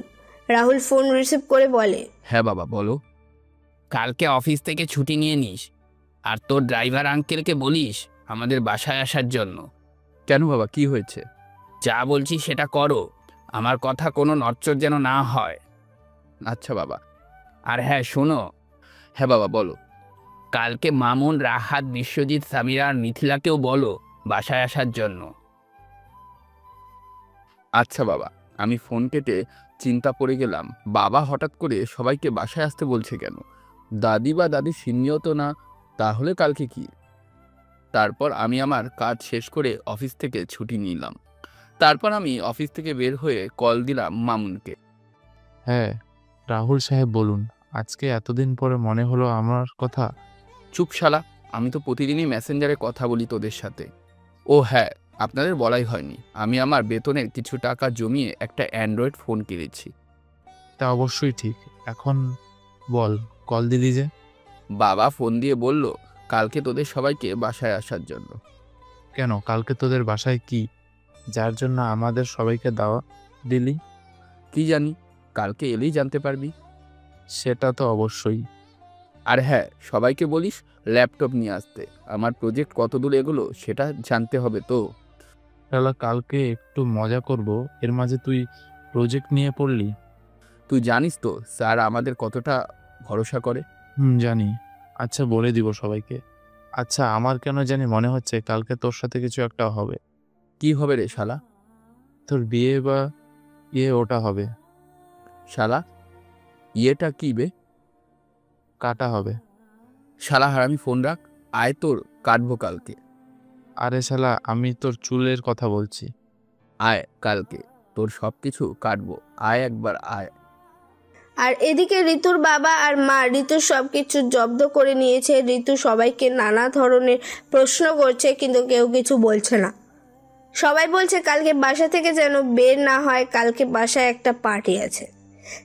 রাহুল ফোন রিসিভ করে বলে, হ্যাঁ বাবা বলো। কালকে অফিস থেকে ছুটি নিয়ে নিস, আর তোর ড্রাইভার আঙ্কেলকে বলিস আমাদের বাসায় আসার জন্য। কেন বাবা, কি হয়েছে? যা বলছি সেটা করো, আমার কথা কোনো নড়চড় যেন না হয়। আচ্ছা বাবা। আর হ্যাঁ শোনো। হ্যাঁ বাবা বলো। কালকে মামুন, রাহাত, বিশ্বজিৎ, সামিরা আর মিথিলাকেও বলো বাসায় আসার জন্য। আচ্ছা বাবা। আমি ফোন কেটে চিন্তা পড়ে গেলাম, বাবা হঠাৎ করে সবাইকে বাসায় আসতে বলছে কেন? দাদি বা দাদি সিনিয়র তো না, তাহলে কালকে কি? তারপর আমি আমার কাজ শেষ করে অফিস থেকে ছুটি নিলাম। তারপর আমি অফিস থেকে বের হয়ে কল দিলাম মামুনকে। হ্যাঁ রাহুল সাহেব বলুন, আজকে এতদিন পরে মনে হলো আমার কথা। চুপ শালা, আমি তো প্রতিদিনই মেসেঞ্জারে কথা বলি তোদের সাথে। ও হ্যাঁ, আপনাদের বলাই হয়নি, আমি আমার বেতনের কিছু টাকা জমিয়ে একটা অ্যান্ড্রয়েড ফোন কিনেছি। তা অবশ্যই ঠিক। এখন বল, কল দিলি যে? বাবা ফোন দিয়ে বলল কালকে তোদের সবাইকে বাসায় আসার জন্য। কেন, কালকে তোদের বাসায় কি যার জন্য আমাদের সবাইকে দাওয়া দিলি? কি জানি, কালকে এলেই জানতে পারবি। সেটা তো অবশ্যই। আর হ্যাঁ, সবাইকে বলিস ল্যাপটপ নিয়ে আসতে। আমার প্রজেক্ট কত দূর এগোলো সেটা জানতে হবে তো। তাহলে কালকে একটু মজা করব, এর মাঝে তুই প্রজেক্ট নিয়ে পড়লি? তুই জানিস তো স্যার আমাদের কতটা ভরসা করে। জানি। আচ্ছা, বলে দিব সবাইকে। আচ্ছা, আমার কেন জানি মনে হচ্ছে কালকে তোর সাথে কিছু একটা হবে। কি হবে রে শালা? তোর বিয়ে বা ওটা হবে। শালা, ইয়েটা কি বে? কাটা হবে। শালা হারামি, ফোন রাখ। আয়, তোর কাটবো কালকে। আরে শালা, আমি তোর চুলের কথা বলছি। আয় কালকে, তোর সব কিছু কাটবো। আয় একবার, আয়। আর এদিকে ঋতুর বাবা আর মা ঋতুর সবকিছু জব্দ করে নিয়েছে। ঋতু সবাইকে নানা ধরনের প্রশ্ন করছে, কিন্তু কেউ কিছু বলছে না। সবাই বলছে কালকে বাসা থেকে যেন বের না হয়, কালকে বাসায় একটা পার্টি আছে।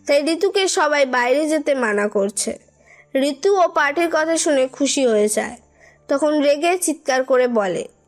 তাই ঋতুকে সবাই বাইরে যেতে মানা করছে। ঋতু ও পার্টির কথা শুনে খুশি হয়ে যায়, তখন রেগে চিৎকার করে বলে,